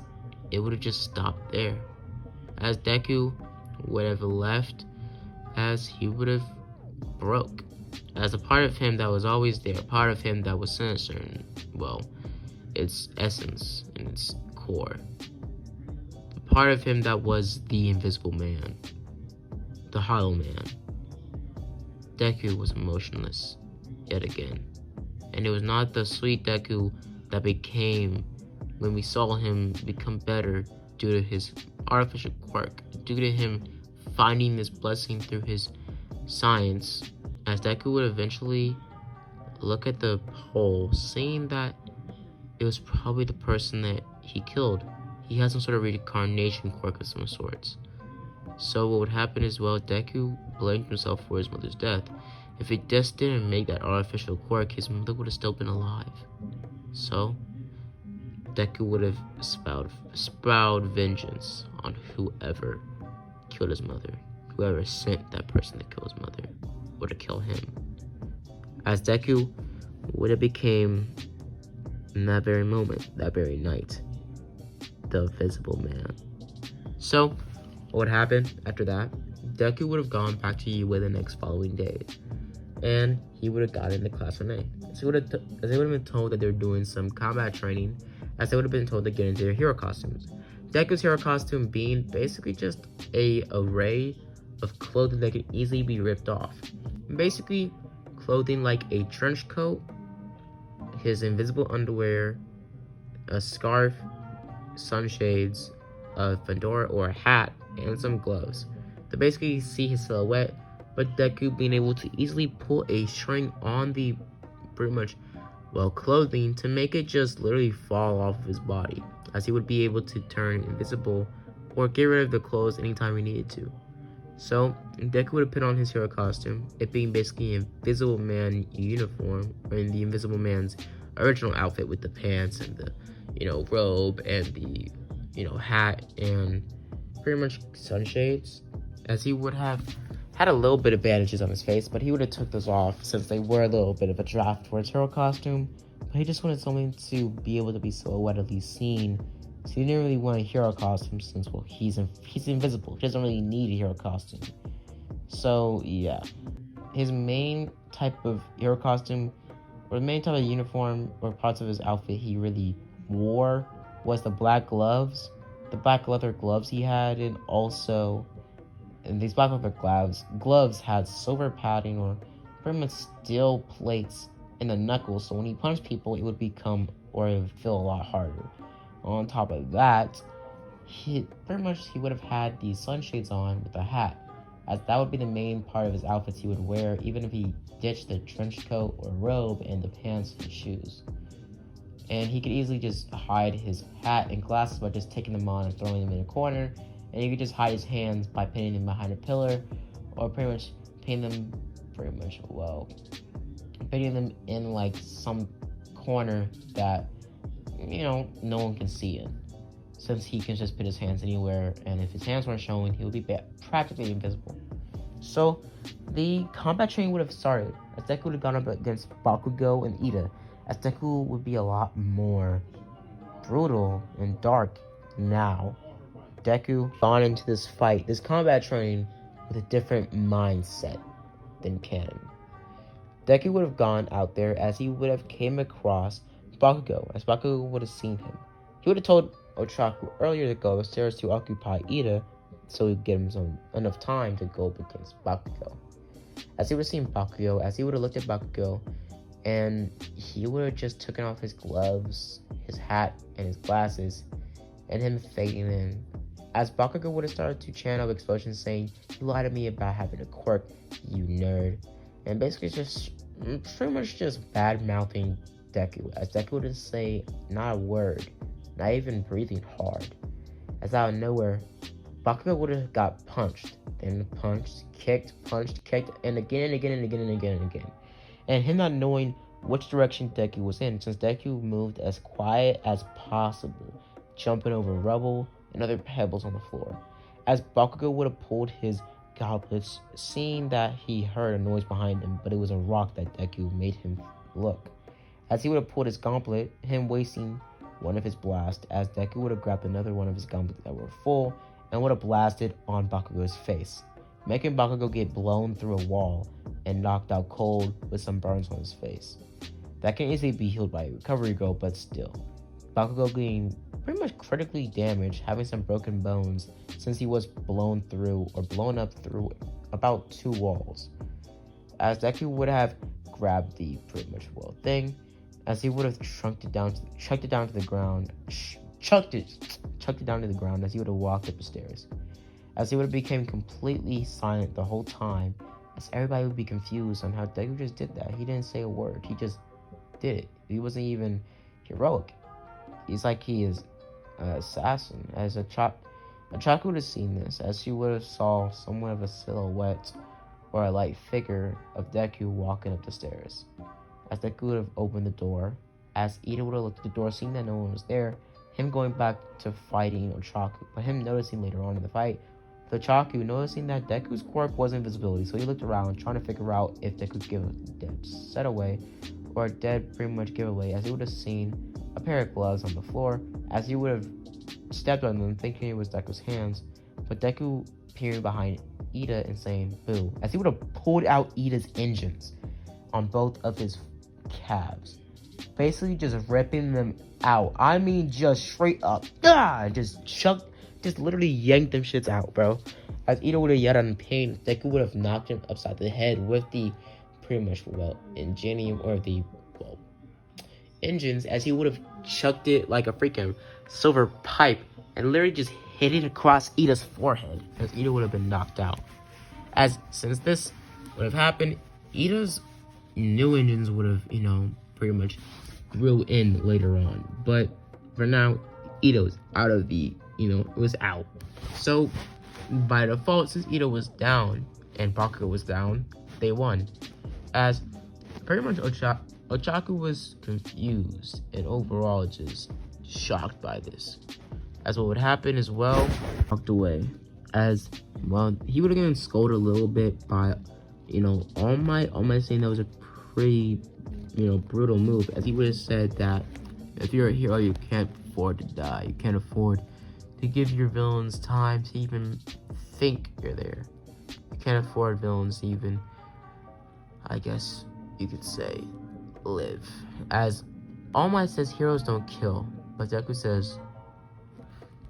Speaker 1: it would have just stopped there. As Deku would have left, as he would have broke, as a part of him that was always there, a part of him that was sinister and, its essence and its core, the part of him that was the Invisible Man, the Hollow Man. Deku was emotionless yet again, and it was not the sweet Deku that became when we saw him become better due to his artificial quirk, due to him finding this blessing through his science, as Deku would eventually look at the hole, seeing that it was probably the person that he killed. He had some sort of reincarnation quirk of some sorts. So what would happen is, Deku blamed himself for his mother's death. If he just didn't make that artificial quirk, his mother would have still been alive. So Deku would have sprouted vengeance on whoever killed his mother. Whoever sent that person to kill his mother would have killed him. As Deku would have became, in that very moment, that very night, the Invisible Man. So, what would happen after that? Deku would have gone back to Yue the next following day, and he would have gotten into Class 1A. So they would have been told that they're doing some combat training, as they would have been told to get into their hero costumes. Deku's hero costume being basically just an array of clothing that could easily be ripped off. Basically, clothing like a trench coat, his invisible underwear, a scarf, sunshades, a fedora or a hat, and some gloves to basically see his silhouette, but Deku being able to easily pull a string on the pretty much, well, clothing to make it just literally fall off of his body, as he would be able to turn invisible or get rid of the clothes anytime he needed to. So, Deku would have put on his hero costume, it being basically an Invisible Man uniform, or in the Invisible Man's original outfit with the pants and the, robe and the, hat and pretty much sunshades, as he would have had a little bit of bandages on his face, but he would have took those off since they were a little bit of a draft for his hero costume, but he just wanted something to be able to be silhouettedly seen. So he didn't really want a hero costume since, well, he's invisible. He doesn't really need a hero costume. So, yeah. His main type of hero costume, or the main type of uniform or parts of his outfit he really wore was the black gloves. The black leather gloves he had, and also, and these black leather gloves had silver padding or pretty much steel plates in the knuckles, so when he punched people, it would become, or it would feel a lot harder. On top of that, he would have had these sunshades on with a hat, as that would be the main part of his outfits he would wear, even if he ditched the trench coat or robe and the pants and shoes. And he could easily just hide his hat and glasses by just taking them on and throwing them in a corner, and he could just hide his hands by pinning them behind a pillar, or pinning them in like some corner that no one can see in, since he can just put his hands anywhere, and if his hands weren't showing, he would be practically invisible. So the combat training would have started, as Deku would have gone up against Bakugo and Ida, as Deku would be a lot more brutal and dark now. Deku gone into this fight, this combat training, with a different mindset than canon. Deku would have gone out there as he would have came across Bakugo, as Bakugo would have seen him. He would have told Ochaku earlier to go upstairs to occupy Ida, so he'd get him enough time to go up against Bakugo. As he would have seen Bakugo, as he would have looked at Bakugo, and he would have just taken off his gloves, his hat, and his glasses, and him fading in. As Bakugo would have started to channel explosions saying, "You lied to me about having a quirk, you nerd," and basically just pretty much just bad-mouthing Deku, as Deku would say not a word, not even breathing hard. As out of nowhere, Bakugo would have got punched, then punched, kicked, and again and again and again and again and again. And him not knowing which direction Deku was in, since Deku moved as quiet as possible, jumping over rubble and other pebbles on the floor. As Bakugo would have pulled his gauntlets, seeing that he heard a noise behind him, but it was a rock that Deku made him look. As he would have pulled his gauntlet, him wasting one of his blasts, as Deku would have grabbed another one of his gauntlets that were full, and would have blasted on Bakugo's face, making Bakugo get blown through a wall and knocked out cold with some burns on his face. That can easily be healed by a recovery go, but still. Bakugo getting pretty much critically damaged, having some broken bones, since he was blown up through about 2 walls. As Deku would have grabbed the pretty much thing, as he would have chucked it down to the ground as he would have walked up the stairs. As he would have become completely silent the whole time, as everybody would be confused on how Deku just did that. He didn't say a word, he just did it. He wasn't even heroic. He's like he is an assassin. As Ochaku would have seen this, as she would have saw somewhat of a silhouette or a light figure of Deku walking up the stairs. As Deku would have opened the door, as Ida would have looked at the door, seeing that no one was there, him going back to fighting Ochaku, but him noticing later on in the fight, Ochaku noticing that Deku's quirk was invisibility, so he looked around trying to figure out if Deku could give a dead set away, or a dead pretty much giveaway, as he would have seen a pair of gloves on the floor, as he would have stepped on them thinking it was Deku's hands, but Deku peering behind Ida and saying boo, as he would have pulled out Ida's engines on both of his calves, basically just ripping them out. I mean, just straight up, just literally yanked them shits out, bro. As Ida would have yelled in pain, Deku would have knocked him upside the head with the pretty much ingenium, or the engines, as he would have chucked it like a freaking silver pipe and literally just hit it across Ida's forehead, as Ida would have been knocked out. As since this would have happened, Ida's new engines would have, pretty much grew in later on. But for now, Ida was out of the, it was out. So by default, since Ida was down and Bakugo was down, they won. As pretty much Ochaku was confused and overall just shocked by this. As what would happen as well, walked away. As well, he would have gotten scolded a little bit by, All Might saying that was a pretty, brutal move. As he would have said that if you're a hero, you can't afford to die. You can't afford to give your villains time to even think you're there. You can't afford villains to even, I guess you could say, live. As All Might says heroes don't kill, but Deku says,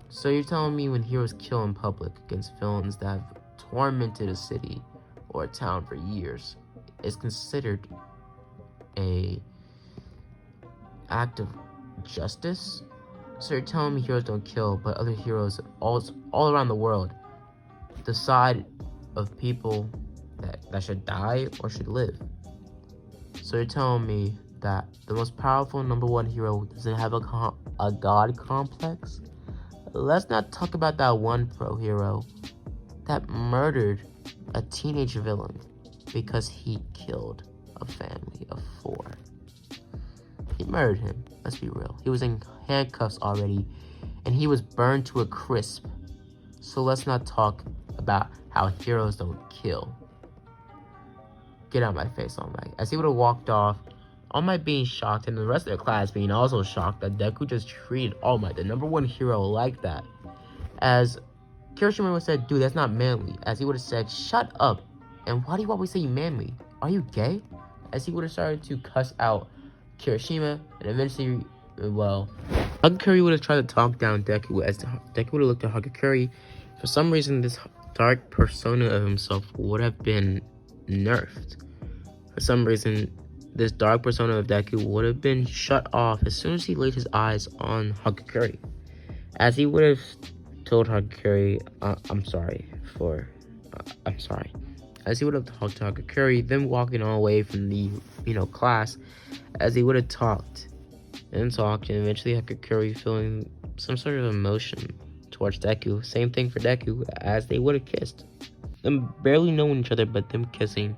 Speaker 1: so you're telling me when heroes kill in public against villains that have tormented a city or a town for years is considered a act of justice? So you're telling me heroes don't kill, but other heroes all around the world decide of people that should die or should live? So you're telling me that the most powerful number one hero doesn't have a god complex? Let's not talk about that one pro hero that murdered a teenage villain because he killed a family of 4. He murdered him, let's be real. He was in handcuffs already, and he was burned to a crisp. So let's not talk about how heroes don't kill. Get out of my face, All Might. As he would have walked off, All Might being shocked, and the rest of the class being also shocked that Deku just treated All Might, the number one hero, like that. As Kirishima would have said, dude, that's not manly. As he would have said, shut up. And why do you always say manly? Are you gay? As he would have started to cuss out Kirishima, and eventually, well, Hagakure would have tried to talk down Deku, as Deku would have looked at Hagakure. For some reason, this dark persona of himself would have been nerfed. For some reason, this dark persona of Deku would have been shut off as soon as he laid his eyes on Hagakure. As he would have told Hagakure, I'm sorry. As he would have talked to Hagakure, them walking all the way from the, class, as he would have talked, and eventually Hagakure feeling some sort of emotion towards Deku. Same thing for Deku, as they would have kissed. Them barely knowing each other, but them kissing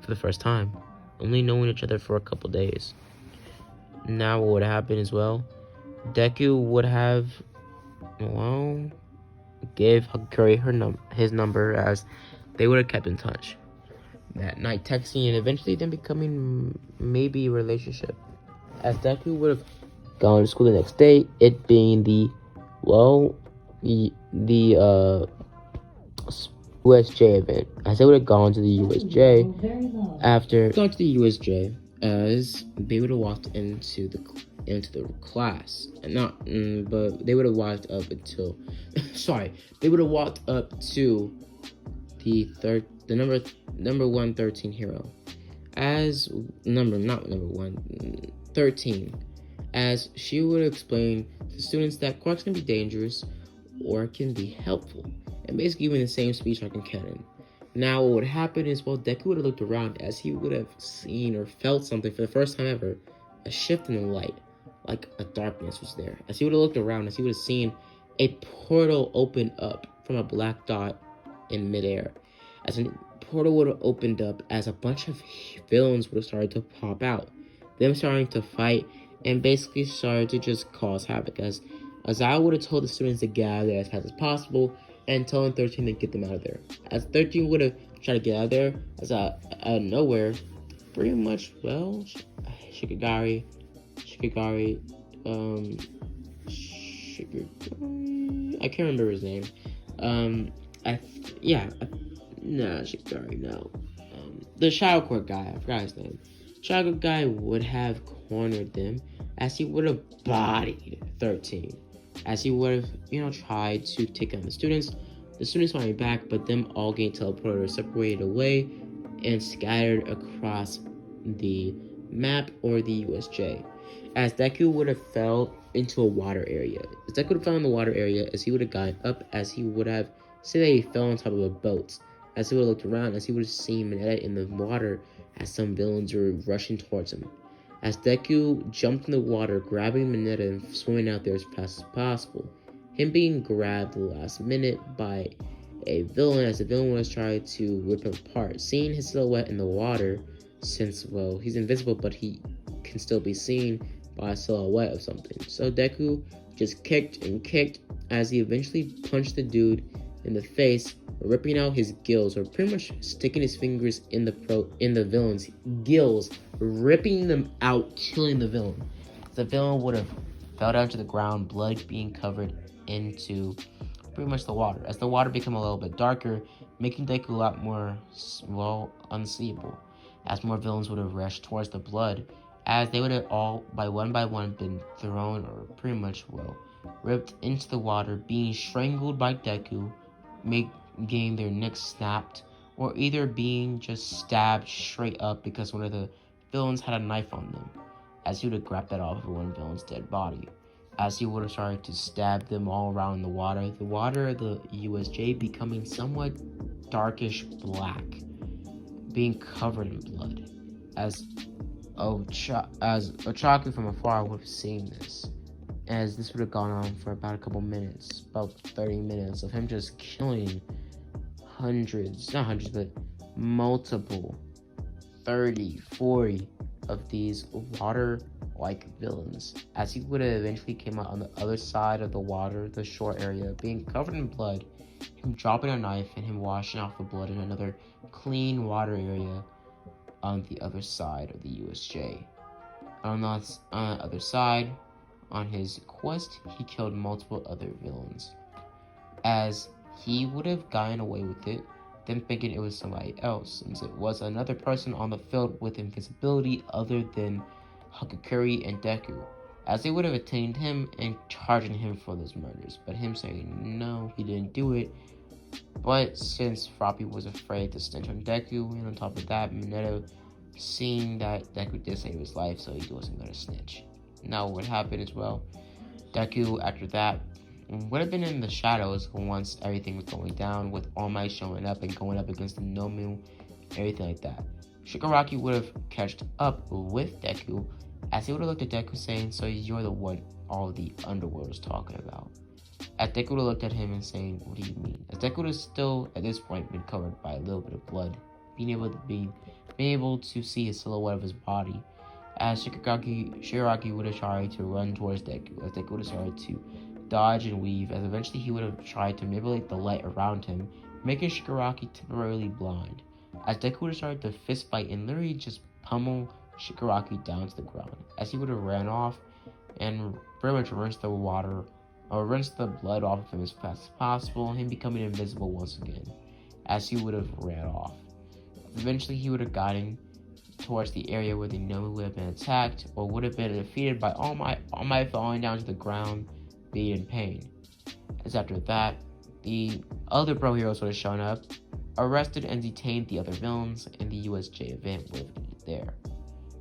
Speaker 1: for the first time. Only knowing each other for a couple days. Now what would happen as well, Deku would have, gave Hagakure his number, as they would have kept in touch. That night texting, and eventually then becoming maybe a relationship. As Deku would have gone to school the next day, it being the USJ event. As they would have gone to the USJ, after going to the USJ, as they would have walked into the class, but they would have walked up until, they would have walked up to the number 113 hero, as not number 113, as she would explain to students that quarks can be dangerous or can be helpful, and basically giving the same speech like in canon. Now what would happen is, Deku would have looked around, as he would have seen or felt something for the first time ever, a shift in the light, like a darkness was there. As he would have looked around, as he would have seen a portal open up from a black dot in midair. As a portal would have opened up, as a bunch of villains would have started to pop out, them starting to fight, and basically started to just cause havoc. As I would have told the students to get out of there as fast as possible, and telling 13 to get them out of there. As 13 would have tried to get out of there, as out of nowhere, pretty much, Shikigari, I can't remember his name. Shikigari, no. The Shadow Court guy, I forgot his name. Shadow guy would have cornered them, as he would have bodied 13. As he would have, tried to take on the students. The students fighting back, but them all getting teleported or separated away and scattered across the map or the USJ, as Deku would have fell into a water area. As Deku would have fell in the water area, as he would have gotten up, as he would have, say that he fell on top of a boat, as he would have looked around, as he would have seen Mineta in the water, as some villains were rushing towards him. As Deku jumped in the water, grabbing Mineta and swimming out there as fast as possible. Him being grabbed at the last minute by a villain, as the villain was trying to rip him apart. Seeing his silhouette in the water, since, well, he's invisible, but he can still be seen by a silhouette of something. So Deku just kicked and kicked as he eventually punched the dude in the face, ripping out his gills, or pretty much sticking his fingers in the villain's gills, ripping them out, killing the villain. The villain would have fell down to the ground, blood being covered into pretty much the water, as the water became a little bit darker, making Deku a lot more, well, unseeable, as more villains would have rushed towards the blood, as they would have all, by one, been thrown, or pretty much, well, ripped into the water, being strangled by Deku, getting their necks snapped, or either being just stabbed straight up because one of the villains had a knife on them, as he would have grabbed that off of one villain's dead body. As he would have started to stab them all around the water of the USJ becoming somewhat darkish black, being covered in blood. As Ochaku from afar would have seen this, as this would have gone on for about a couple minutes, about 30 minutes of him just killing not hundreds, but multiple 30, 40 of these water-like villains, as he would have eventually came out on the other side of the water, the shore area, being covered in blood, him dropping a knife, and him washing off the blood in another clean water area on the other side of the USJ. On the other side, on his quest, he killed multiple other villains, as he would have gotten away with it, them thinking it was somebody else, since it was another person on the field with invisibility other than Hakakuri and Deku, as they would have detained him and charging him for those murders, but him saying no, he didn't do it. But since Froppy was afraid to snitch on Deku, and on top of that, Mineta seeing that Deku did save his life, so he wasn't going to snitch. Now what happened as well, Deku after that would have been in the shadows once everything was going down, with All Might showing up and going up against the Nomu, everything like that. Shigaraki would have catched up with Deku, as he would have looked at Deku saying, so you're the one all the underworld is talking about. As Deku would have looked at him and saying, what do you mean? As Deku would have still, at this point, been covered by a little bit of blood, being able to see his silhouette of his body, as Shigaraki would have tried to run towards Deku, as Deku would have started to dodge and weave, as eventually he would have tried to manipulate the light around him, making Shigaraki temporarily blind, as Deku would have started to fist fight and literally just pummel Shigaraki down to the ground, as he would have ran off and pretty much rinsed the blood off of him as fast as possible, him becoming invisible once again, as he would have ran off. Eventually he would have gotten towards the area where the Nomu would have been attacked, or would have been defeated by All Might falling down to the ground, being in pain. As after that, the other pro heroes would have shown up, arrested and detained the other villains, and the USJ event would have ended there.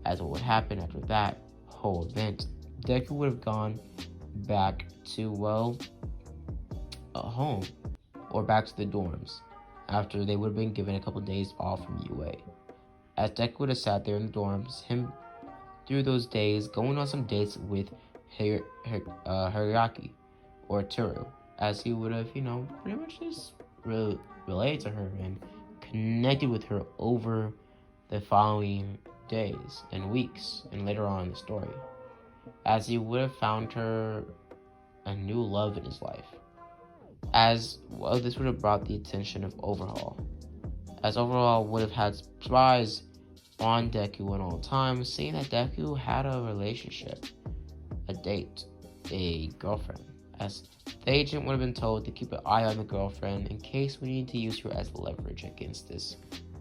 Speaker 1: As what would happen after that whole event, Deku would have gone back to, well, a home, or back to the dorms, after they would have been given a couple days off from UA. As Deku would have sat there in the dorms, him through those days, going on some dates with Hirayaki, or Toru, as he would have, pretty much just related to her and connected with her over the following days and weeks, and later on in the story, as he would have found her a new love in his life. As well, this would have brought the attention of Overhaul, as Overhaul would have had spies on Deku at all times, seeing that Deku had a relationship, a date, a girlfriend, as the agent would have been told to keep an eye on the girlfriend in case we need to use her as leverage against this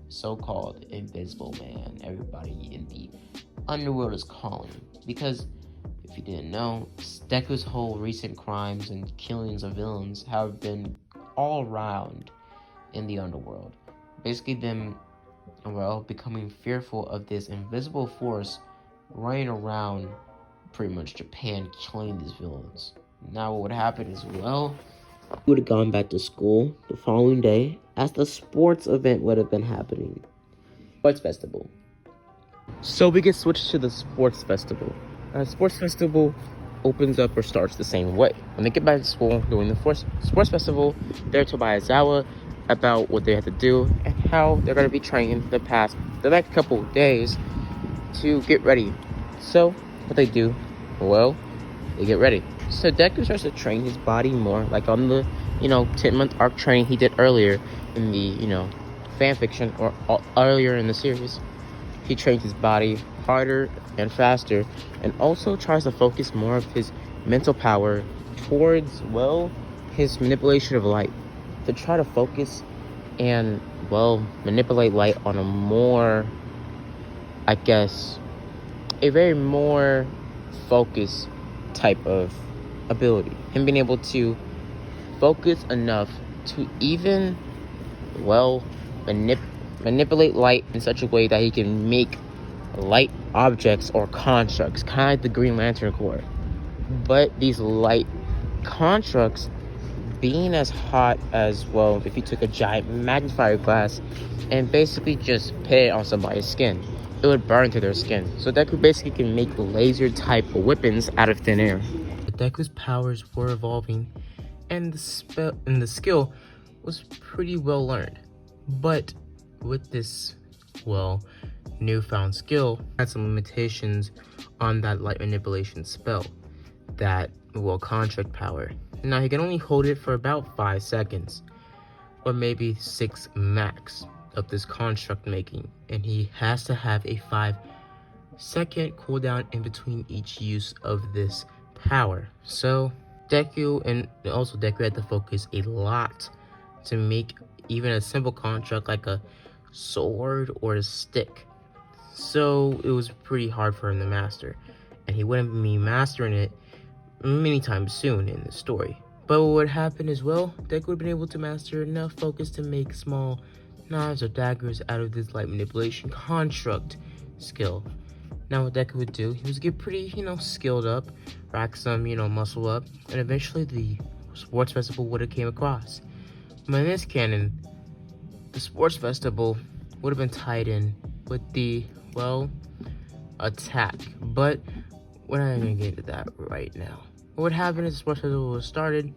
Speaker 1: so-called invisible man everybody in the underworld is calling. Because if you didn't know, Deku's whole recent crimes and killings of villains have been all around in the underworld. Basically them, becoming fearful of this invisible force running around pretty much Japan killing these villains. Now what would happen is, well, he would have gone back to school the following day as the sports event would have been happening. Sports festival. So we get switched to the sports festival. Sports festival opens up or starts the same way. When they get back to school during the sports festival, they're told by Aizawa about what they have to do and how they're going to be training the next couple of days to get ready. So what they do, well, they get ready. So Deku starts to train his body more, like on the 10-month arc training he did earlier in the fan fiction or earlier in the series. He trains his body harder and faster, and also tries to focus more of his mental power towards, well, his manipulation of light. To try to focus and, well, manipulate light on a more, I guess, a very more focused type of ability. Him being able to focus enough to even, well, manipulate light in such a way that he can make light objects or constructs, kind of like the Green Lantern Corps. But these light constructs being as hot as, well, if you took a giant magnifying glass and basically just put it on somebody's skin, it would burn to their skin. So Deku basically can make laser type of weapons out of thin air. Deku's powers were evolving, and the skill was pretty well learned. But with this, well, newfound skill, had some limitations on that light manipulation spell, that, well, contract power. Now he can only hold it for about 5 seconds, or maybe 6 max of this construct making, and he has to have a 5-second cooldown in between each use of this power. So Deku had to focus a lot to make even a simple construct like a sword or a stick. So it was pretty hard for him to master, and he wouldn't be mastering it many times soon in the story. But what would happen as well, Deku would have been able to master enough focus to make small knives or daggers out of this light manipulation construct skill. Now what Deku would do, he would get pretty, skilled up, rack some, muscle up, and eventually the sports festival would have came across. But in this canon, the sports festival would have been tied in with the, well, attack. But we're not going to get into that right now. What would happen is the sports festival was started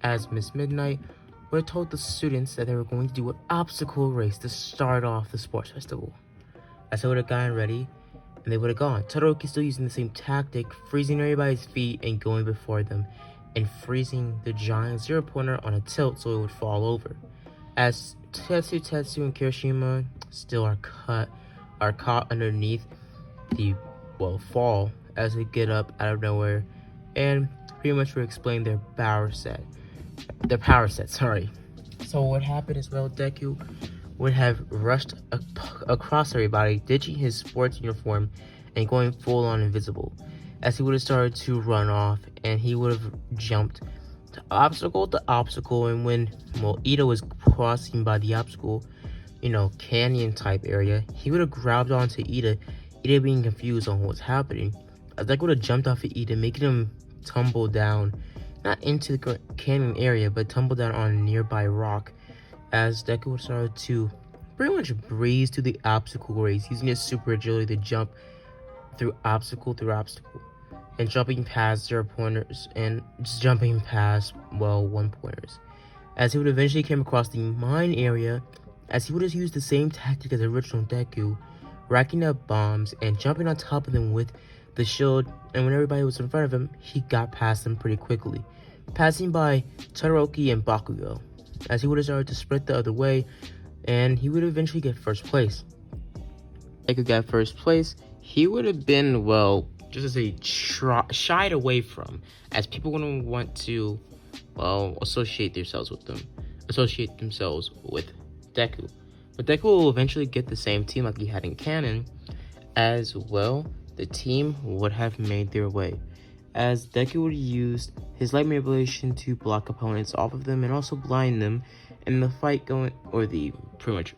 Speaker 1: as Miss Midnight would have told the students that they were going to do an obstacle race to start off the sports festival. As they would have gotten ready, and they would have gone. Todoroki still using the same tactic, freezing everybody's feet and going before them, and freezing the giant zero-pointer on a tilt so it would fall over. As Tetsu, and Kirishima still are caught underneath the, well, fall as they get up out of nowhere, and pretty much will explain their power set. So what happened is, well, Deku would have rushed across everybody, ditching his sports uniform and going full on invisible, as he would have started to run off, and he would have jumped to obstacle, and when, well, Ida was crossing by the obstacle, canyon type area, he would have grabbed onto Ida being confused on what's happening, as Deku would have jumped off of Ida, making him tumble down, not into the canyon area, but tumble down on a nearby rock, as Deku started to pretty much breeze through the obstacle race, using his super agility to jump through obstacle, and jumping past zero-pointers, and just jumping past, well, one-pointers. As he would eventually came across the mine area, as he would have used the same tactic as the original Deku, racking up bombs and jumping on top of them with the shield, and when everybody was in front of him, he got past them pretty quickly, passing by Todoroki and Bakugo, as he would have started to sprint the other way, and he would eventually get first place. Deku got first place. He would have been, well, just to say, shied away from, as people wouldn't want to, well, associate themselves with Deku. But Deku will eventually get the same team like he had in canon, as well. The team would have made their way, as Deku would use his light manipulation to block opponents off of them and also blind them, and the fight pretty much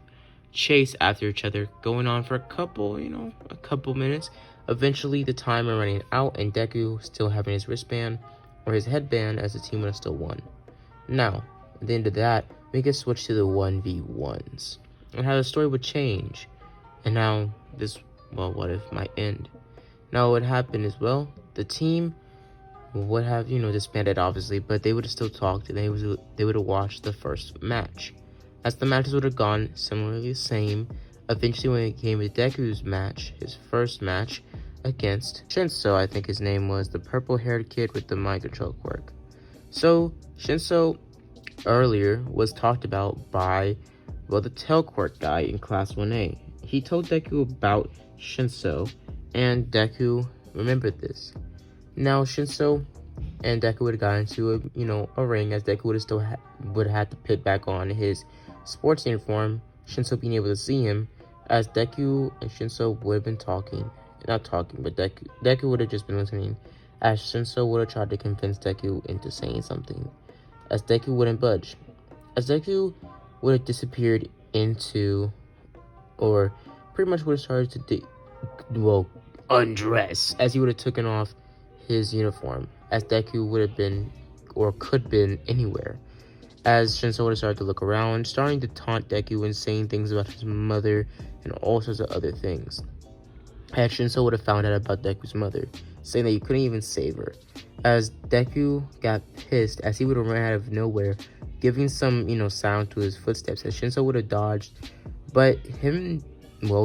Speaker 1: chase after each other, going on for a couple minutes. Eventually, the timer running out, and Deku still having his wristband or his headband, as the team would have still won. Now, at the end of that, we could switch to the 1v1s and how the story would change. And now this, well, what if might end. Now, what happened is, well, the team would have, disbanded, obviously, but they would have still talked, and they would have watched the first match. As the matches would have gone similarly the same, eventually when it came to Deku's match, his first match against Shinso, I think his name was, the purple-haired kid with the mind control quirk. So, Shinso earlier was talked about by, well, the tail quirk guy in Class 1A. He told Deku about Shinso, and Deku remembered this. Now, Shinso and Deku would have gotten into a ring, as Deku would have still would have had to put back on his sports uniform, Shinso being able to see him, as Deku and Shinso would have been talking. Not talking, but Deku would have just been listening, as Shinso would have tried to convince Deku into saying something, as Deku wouldn't budge. As Deku would have disappeared into, or pretty much would have started to undress, as he would have taken off his uniform, as Deku would have been, or could been, anywhere. As Shinso would have started to look around, starting to taunt Deku and saying things about his mother and all sorts of other things. As Shinso would have found out about Deku's mother, saying that you couldn't even save her. As Deku got pissed, as he would have ran out of nowhere, giving some, sound to his footsteps, as Shinso would have dodged, but him,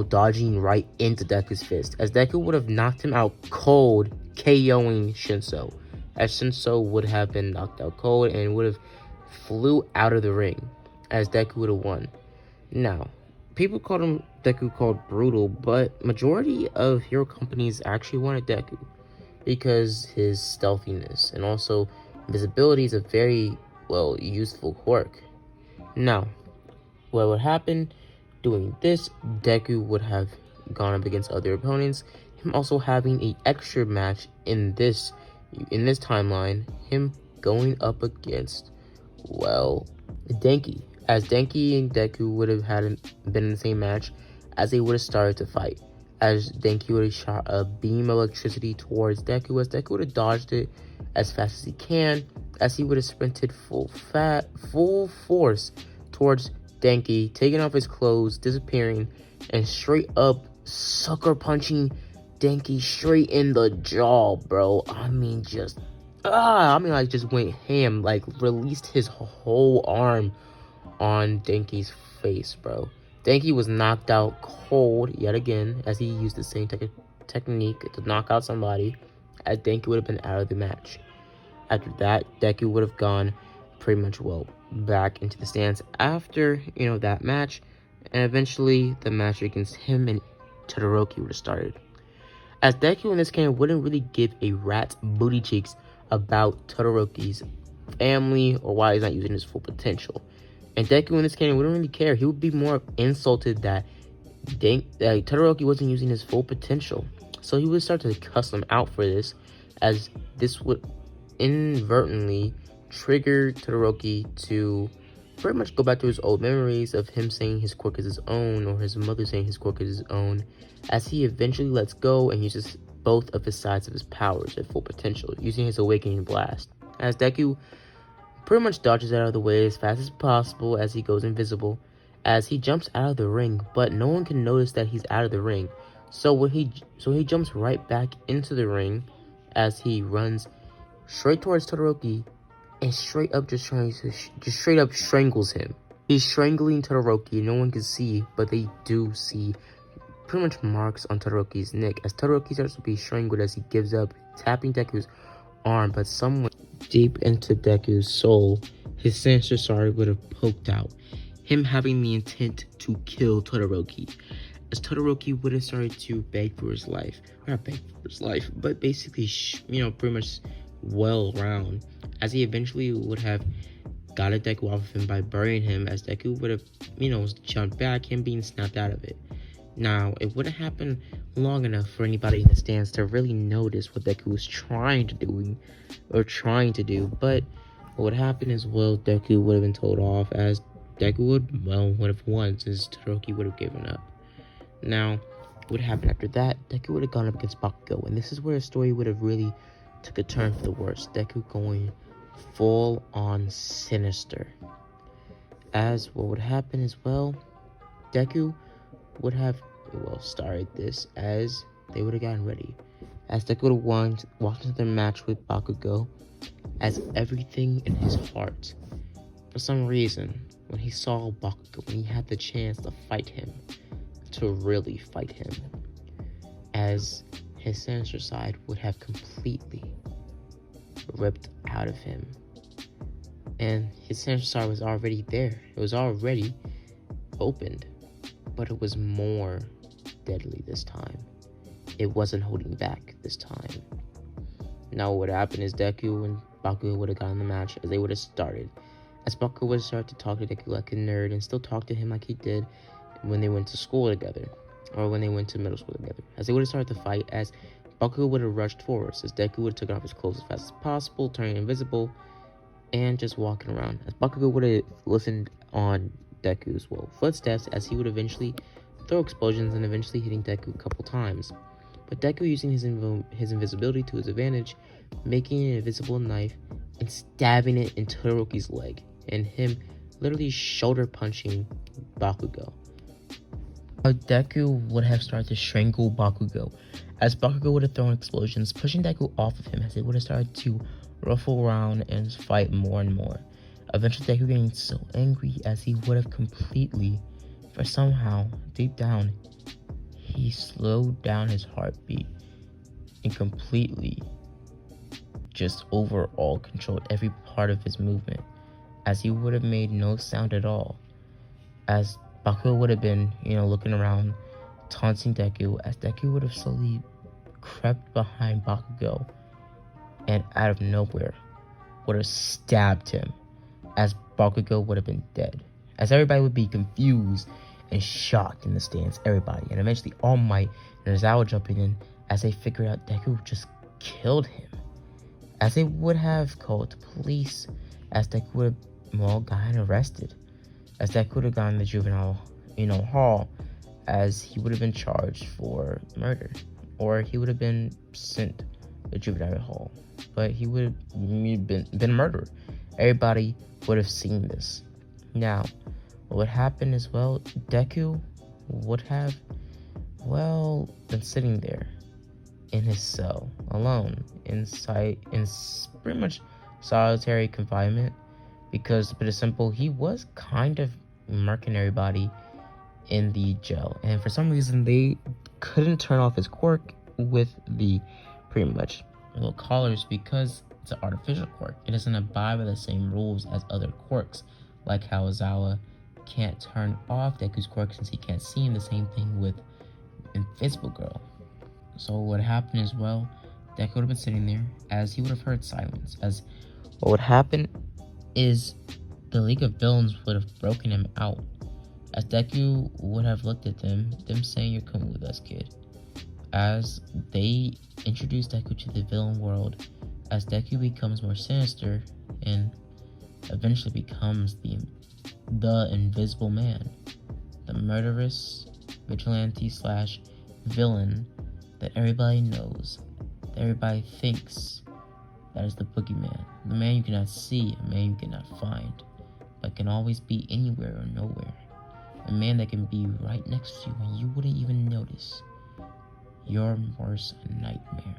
Speaker 1: dodging right into Deku's fist, as Deku would have knocked him out cold, KOing Shinso, as Shinso would have been knocked out cold and would have flew out of the ring, as Deku would have won. Now, people called Deku called brutal, but majority of hero companies actually wanted Deku because his stealthiness and also invisibility is a very, useful quirk. Now, what would happen doing this, Deku would have gone up against other opponents, him also having an extra match in this timeline, him going up against, Denki, as Denki and Deku would have been in the same match, as they would have started to fight, as Denki would have shot a beam of electricity towards Deku, as Deku would have dodged it as fast as he can, as he would have sprinted full force towards Denki, taking off his clothes, disappearing, and straight up sucker punching Denki straight in the jaw, bro. Just went ham, released his whole arm on Denki's face, bro. Denki was knocked out cold yet again, as he used the same technique to knock out somebody, as Denki would have been out of the match. After that, Deku would have gone pretty much, back into the stands after, that match, and eventually the match against him and Todoroki would have started. As Deku in this game wouldn't really give a rat's booty cheeks about Todoroki's family or why he's not using his full potential. And Deku in this game wouldn't really care. He would be more insulted that Todoroki wasn't using his full potential. So he would start to cuss him out for this, as this would inadvertently trigger Todoroki to pretty much go back to his old memories of him saying his quirk is his own, or his mother saying his quirk is his own, as he eventually lets go and uses both of his sides of his powers at full potential, using his awakening blast. As Deku pretty much dodges out of the way as fast as possible as he goes invisible, as he jumps out of the ring, but no one can notice that he's out of the ring. So he jumps right back into the ring as he runs straight towards Todoroki and straight up strangles him. He's strangling Todoroki, no one can see, but they do see pretty much marks on Todoroki's neck as Todoroki starts to be strangled as he gives up, tapping Deku's arm, but somewhere deep into Deku's soul, his sinister side would have poked out, him having the intent to kill Todoroki, as Todoroki would have started to beg for his life. Not beg for his life, but basically, pretty much around, as he eventually would have got a Deku off of him by burying him, as Deku would have, jumped back, him being snapped out of it. Now, it wouldn't happen long enough for anybody in the stands to really notice what Deku was trying to do, but what would happen is, Deku would have been told off, as Deku would have won since Todoroki would have given up. Now, what happened after that? Deku would have gone up against Bakugo, and this is where the story would have really took a turn for the worse. Deku going full on sinister. As what would happen as well, Deku would have started this as they would have gotten ready. As Deku would have walked into their match with Bakugo, as everything in his heart. For some reason, when he saw Bakugo, when he had the chance to fight him, to really fight him, as his sinister side would have completely ripped out of him. And his sinister side was already there. It was already opened, but it was more deadly this time. It wasn't holding back this time. Now what happened is Deku and Bakugo would have gotten the match as they would have started. As Bakugo would have started to talk to Deku like a nerd and still talk to him like he did when they went to school together, or when they went to middle school together. As they would have started to fight, as Bakugo would have rushed forward, as Deku would have taken off his clothes as fast as possible, turning invisible, and just walking around. As Bakugo would have listened on Deku's footsteps, as he would eventually throw explosions and eventually hitting Deku a couple times. But Deku using his invisibility to his advantage, making an invisible knife and stabbing it in Todoroki's leg, and him literally shoulder punching Bakugo. Deku would have started to strangle Bakugo, as Bakugo would have thrown explosions, pushing Deku off of him as they would have started to ruffle around and fight more and more. Eventually Deku getting so angry as he would have completely, for somehow, deep down, he slowed down his heartbeat and completely just overall controlled every part of his movement, as he would have made no sound at all. As Bakugo would have been, looking around, taunting Deku, as Deku would have slowly crept behind Bakugo and out of nowhere would have stabbed him, as Bakugo would have been dead. As everybody would be confused and shocked in the stands, everybody, and eventually All Might and Aizawa jumping in as they figured out Deku just killed him. As they would have called the police, as Deku would have gotten arrested, as Deku would have gone to the juvenile, hall, as he would have been charged for murder, or he would have been sent to the juvenile hall, but he would have been a murderer. Everybody would have seen this. Now, what would happen as well, Deku would have, been sitting there in his cell, alone, in pretty much solitary confinement, because to put it simple, he was kind of murking everybody in the jail, and for some reason they couldn't turn off his quirk with the pretty much collars, because it's an artificial quirk. It doesn't abide by the same rules as other quirks, like how Aizawa can't turn off Deku's quirk since he can't see him. The same thing with Invisible Girl. So what happened as well, Deku would have been sitting there as he would have heard silence. As what would happen is the League of Villains would have broken him out, as Deku would have looked at them saying, "You're coming with us, kid." As they introduce Deku to the villain world, as Deku becomes more sinister and eventually becomes the Invisible Man, the murderous vigilante / villain that everybody knows, that everybody thinks that is the boogeyman, the man you cannot see, a man you cannot find, but can always be anywhere or nowhere, a man that can be right next to you and you wouldn't even notice, your worst nightmare.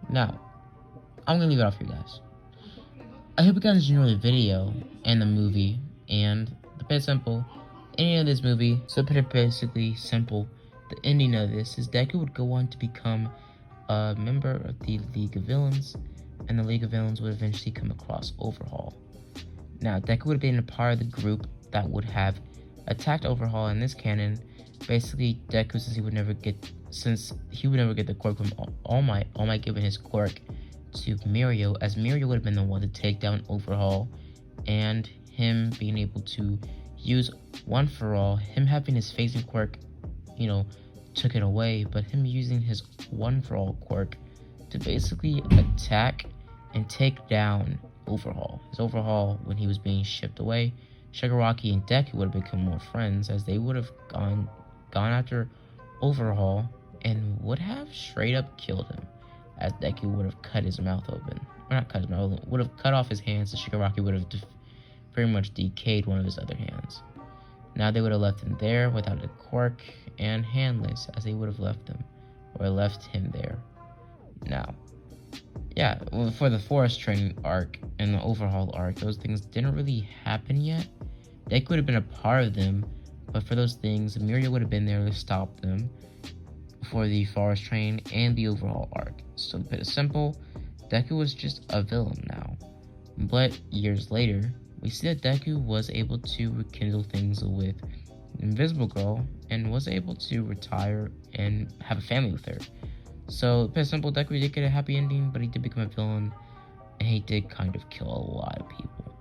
Speaker 1: Now, I'm gonna leave it off here, guys. I hope you guys enjoyed the video and the movie, and to put it simple, any of this movie, so put it basically simple, the ending of this is Deku would go on to become a member of the League of Villains, and the League of Villains would eventually come across Overhaul. Now, Deku would have been a part of the group that would have attacked Overhaul in this canon. Basically, Deku, since he would never get the quirk from All Might giving his quirk to Mirio, as Mirio would have been the one to take down Overhaul, and him being able to use One For All, him having his phasing quirk, took it away, but him using his One For All quirk to basically attack and take down Overhaul. His Overhaul, when he was being shipped away, Shigaraki and Deku would have become more friends, as they would have gone after Overhaul and would have straight up killed him, as Deku would have cut his mouth open. Or not cut his mouth open, would have cut off his hands, and Shigaraki would have pretty much decayed one of his other hands. Now they would have left him there without a quirk and handless, as they would have left him, or left him there. Now, yeah, for the forest training arc and the overhaul arc, those things didn't really happen yet. Deku would have been a part of them, but for those things, Miria would have been there to stop them for the forest train and the overhaul arc. So to put it simple, Deku was just a villain now. But years later, we see that Deku was able to rekindle things with Invisible Girl and was able to retire and have a family with her. So, to put it simple, Deku did get a happy ending, but he did become a villain, and he did kind of kill a lot of people.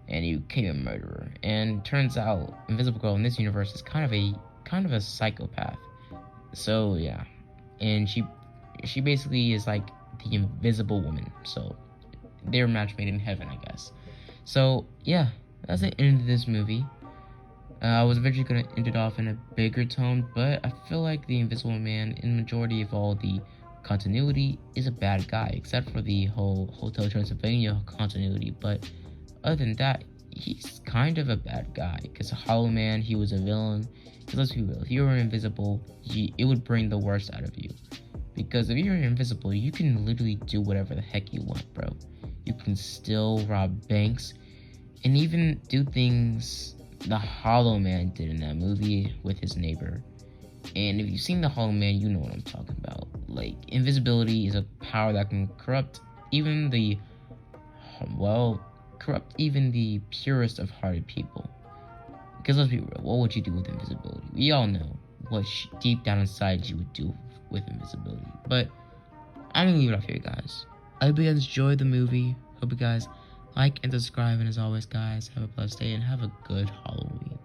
Speaker 1: And he became a murderer. And turns out, Invisible Girl in this universe is kind of a psychopath. So yeah, and she basically is like the Invisible Woman. So they're match made in heaven, I guess. So yeah, that's the end of this movie. I was eventually going to end it off in a bigger tone, but I feel like the Invisible Man, in the majority of all the continuity, is a bad guy, except for the whole Hotel Transylvania continuity. But other than that, he's kind of a bad guy, because Hollow Man, he was a villain. Because let's be real, if you were invisible, it would bring the worst out of you. Because if you're invisible, you can literally do whatever the heck you want, bro. You can still rob banks, and even do things the Hollow Man did in that movie with his neighbor. And if you've seen the Hollow Man, you know what I'm talking about. Like, invisibility is a power that can corrupt even the purest of hearted people. Because let's be real, what would you do with invisibility? We all know what deep down inside you would do with invisibility. But I'm gonna leave it off here, guys. I hope you guys enjoyed the movie. Hope you guys like and subscribe, and as always, guys, have a blessed day and have a good Halloween.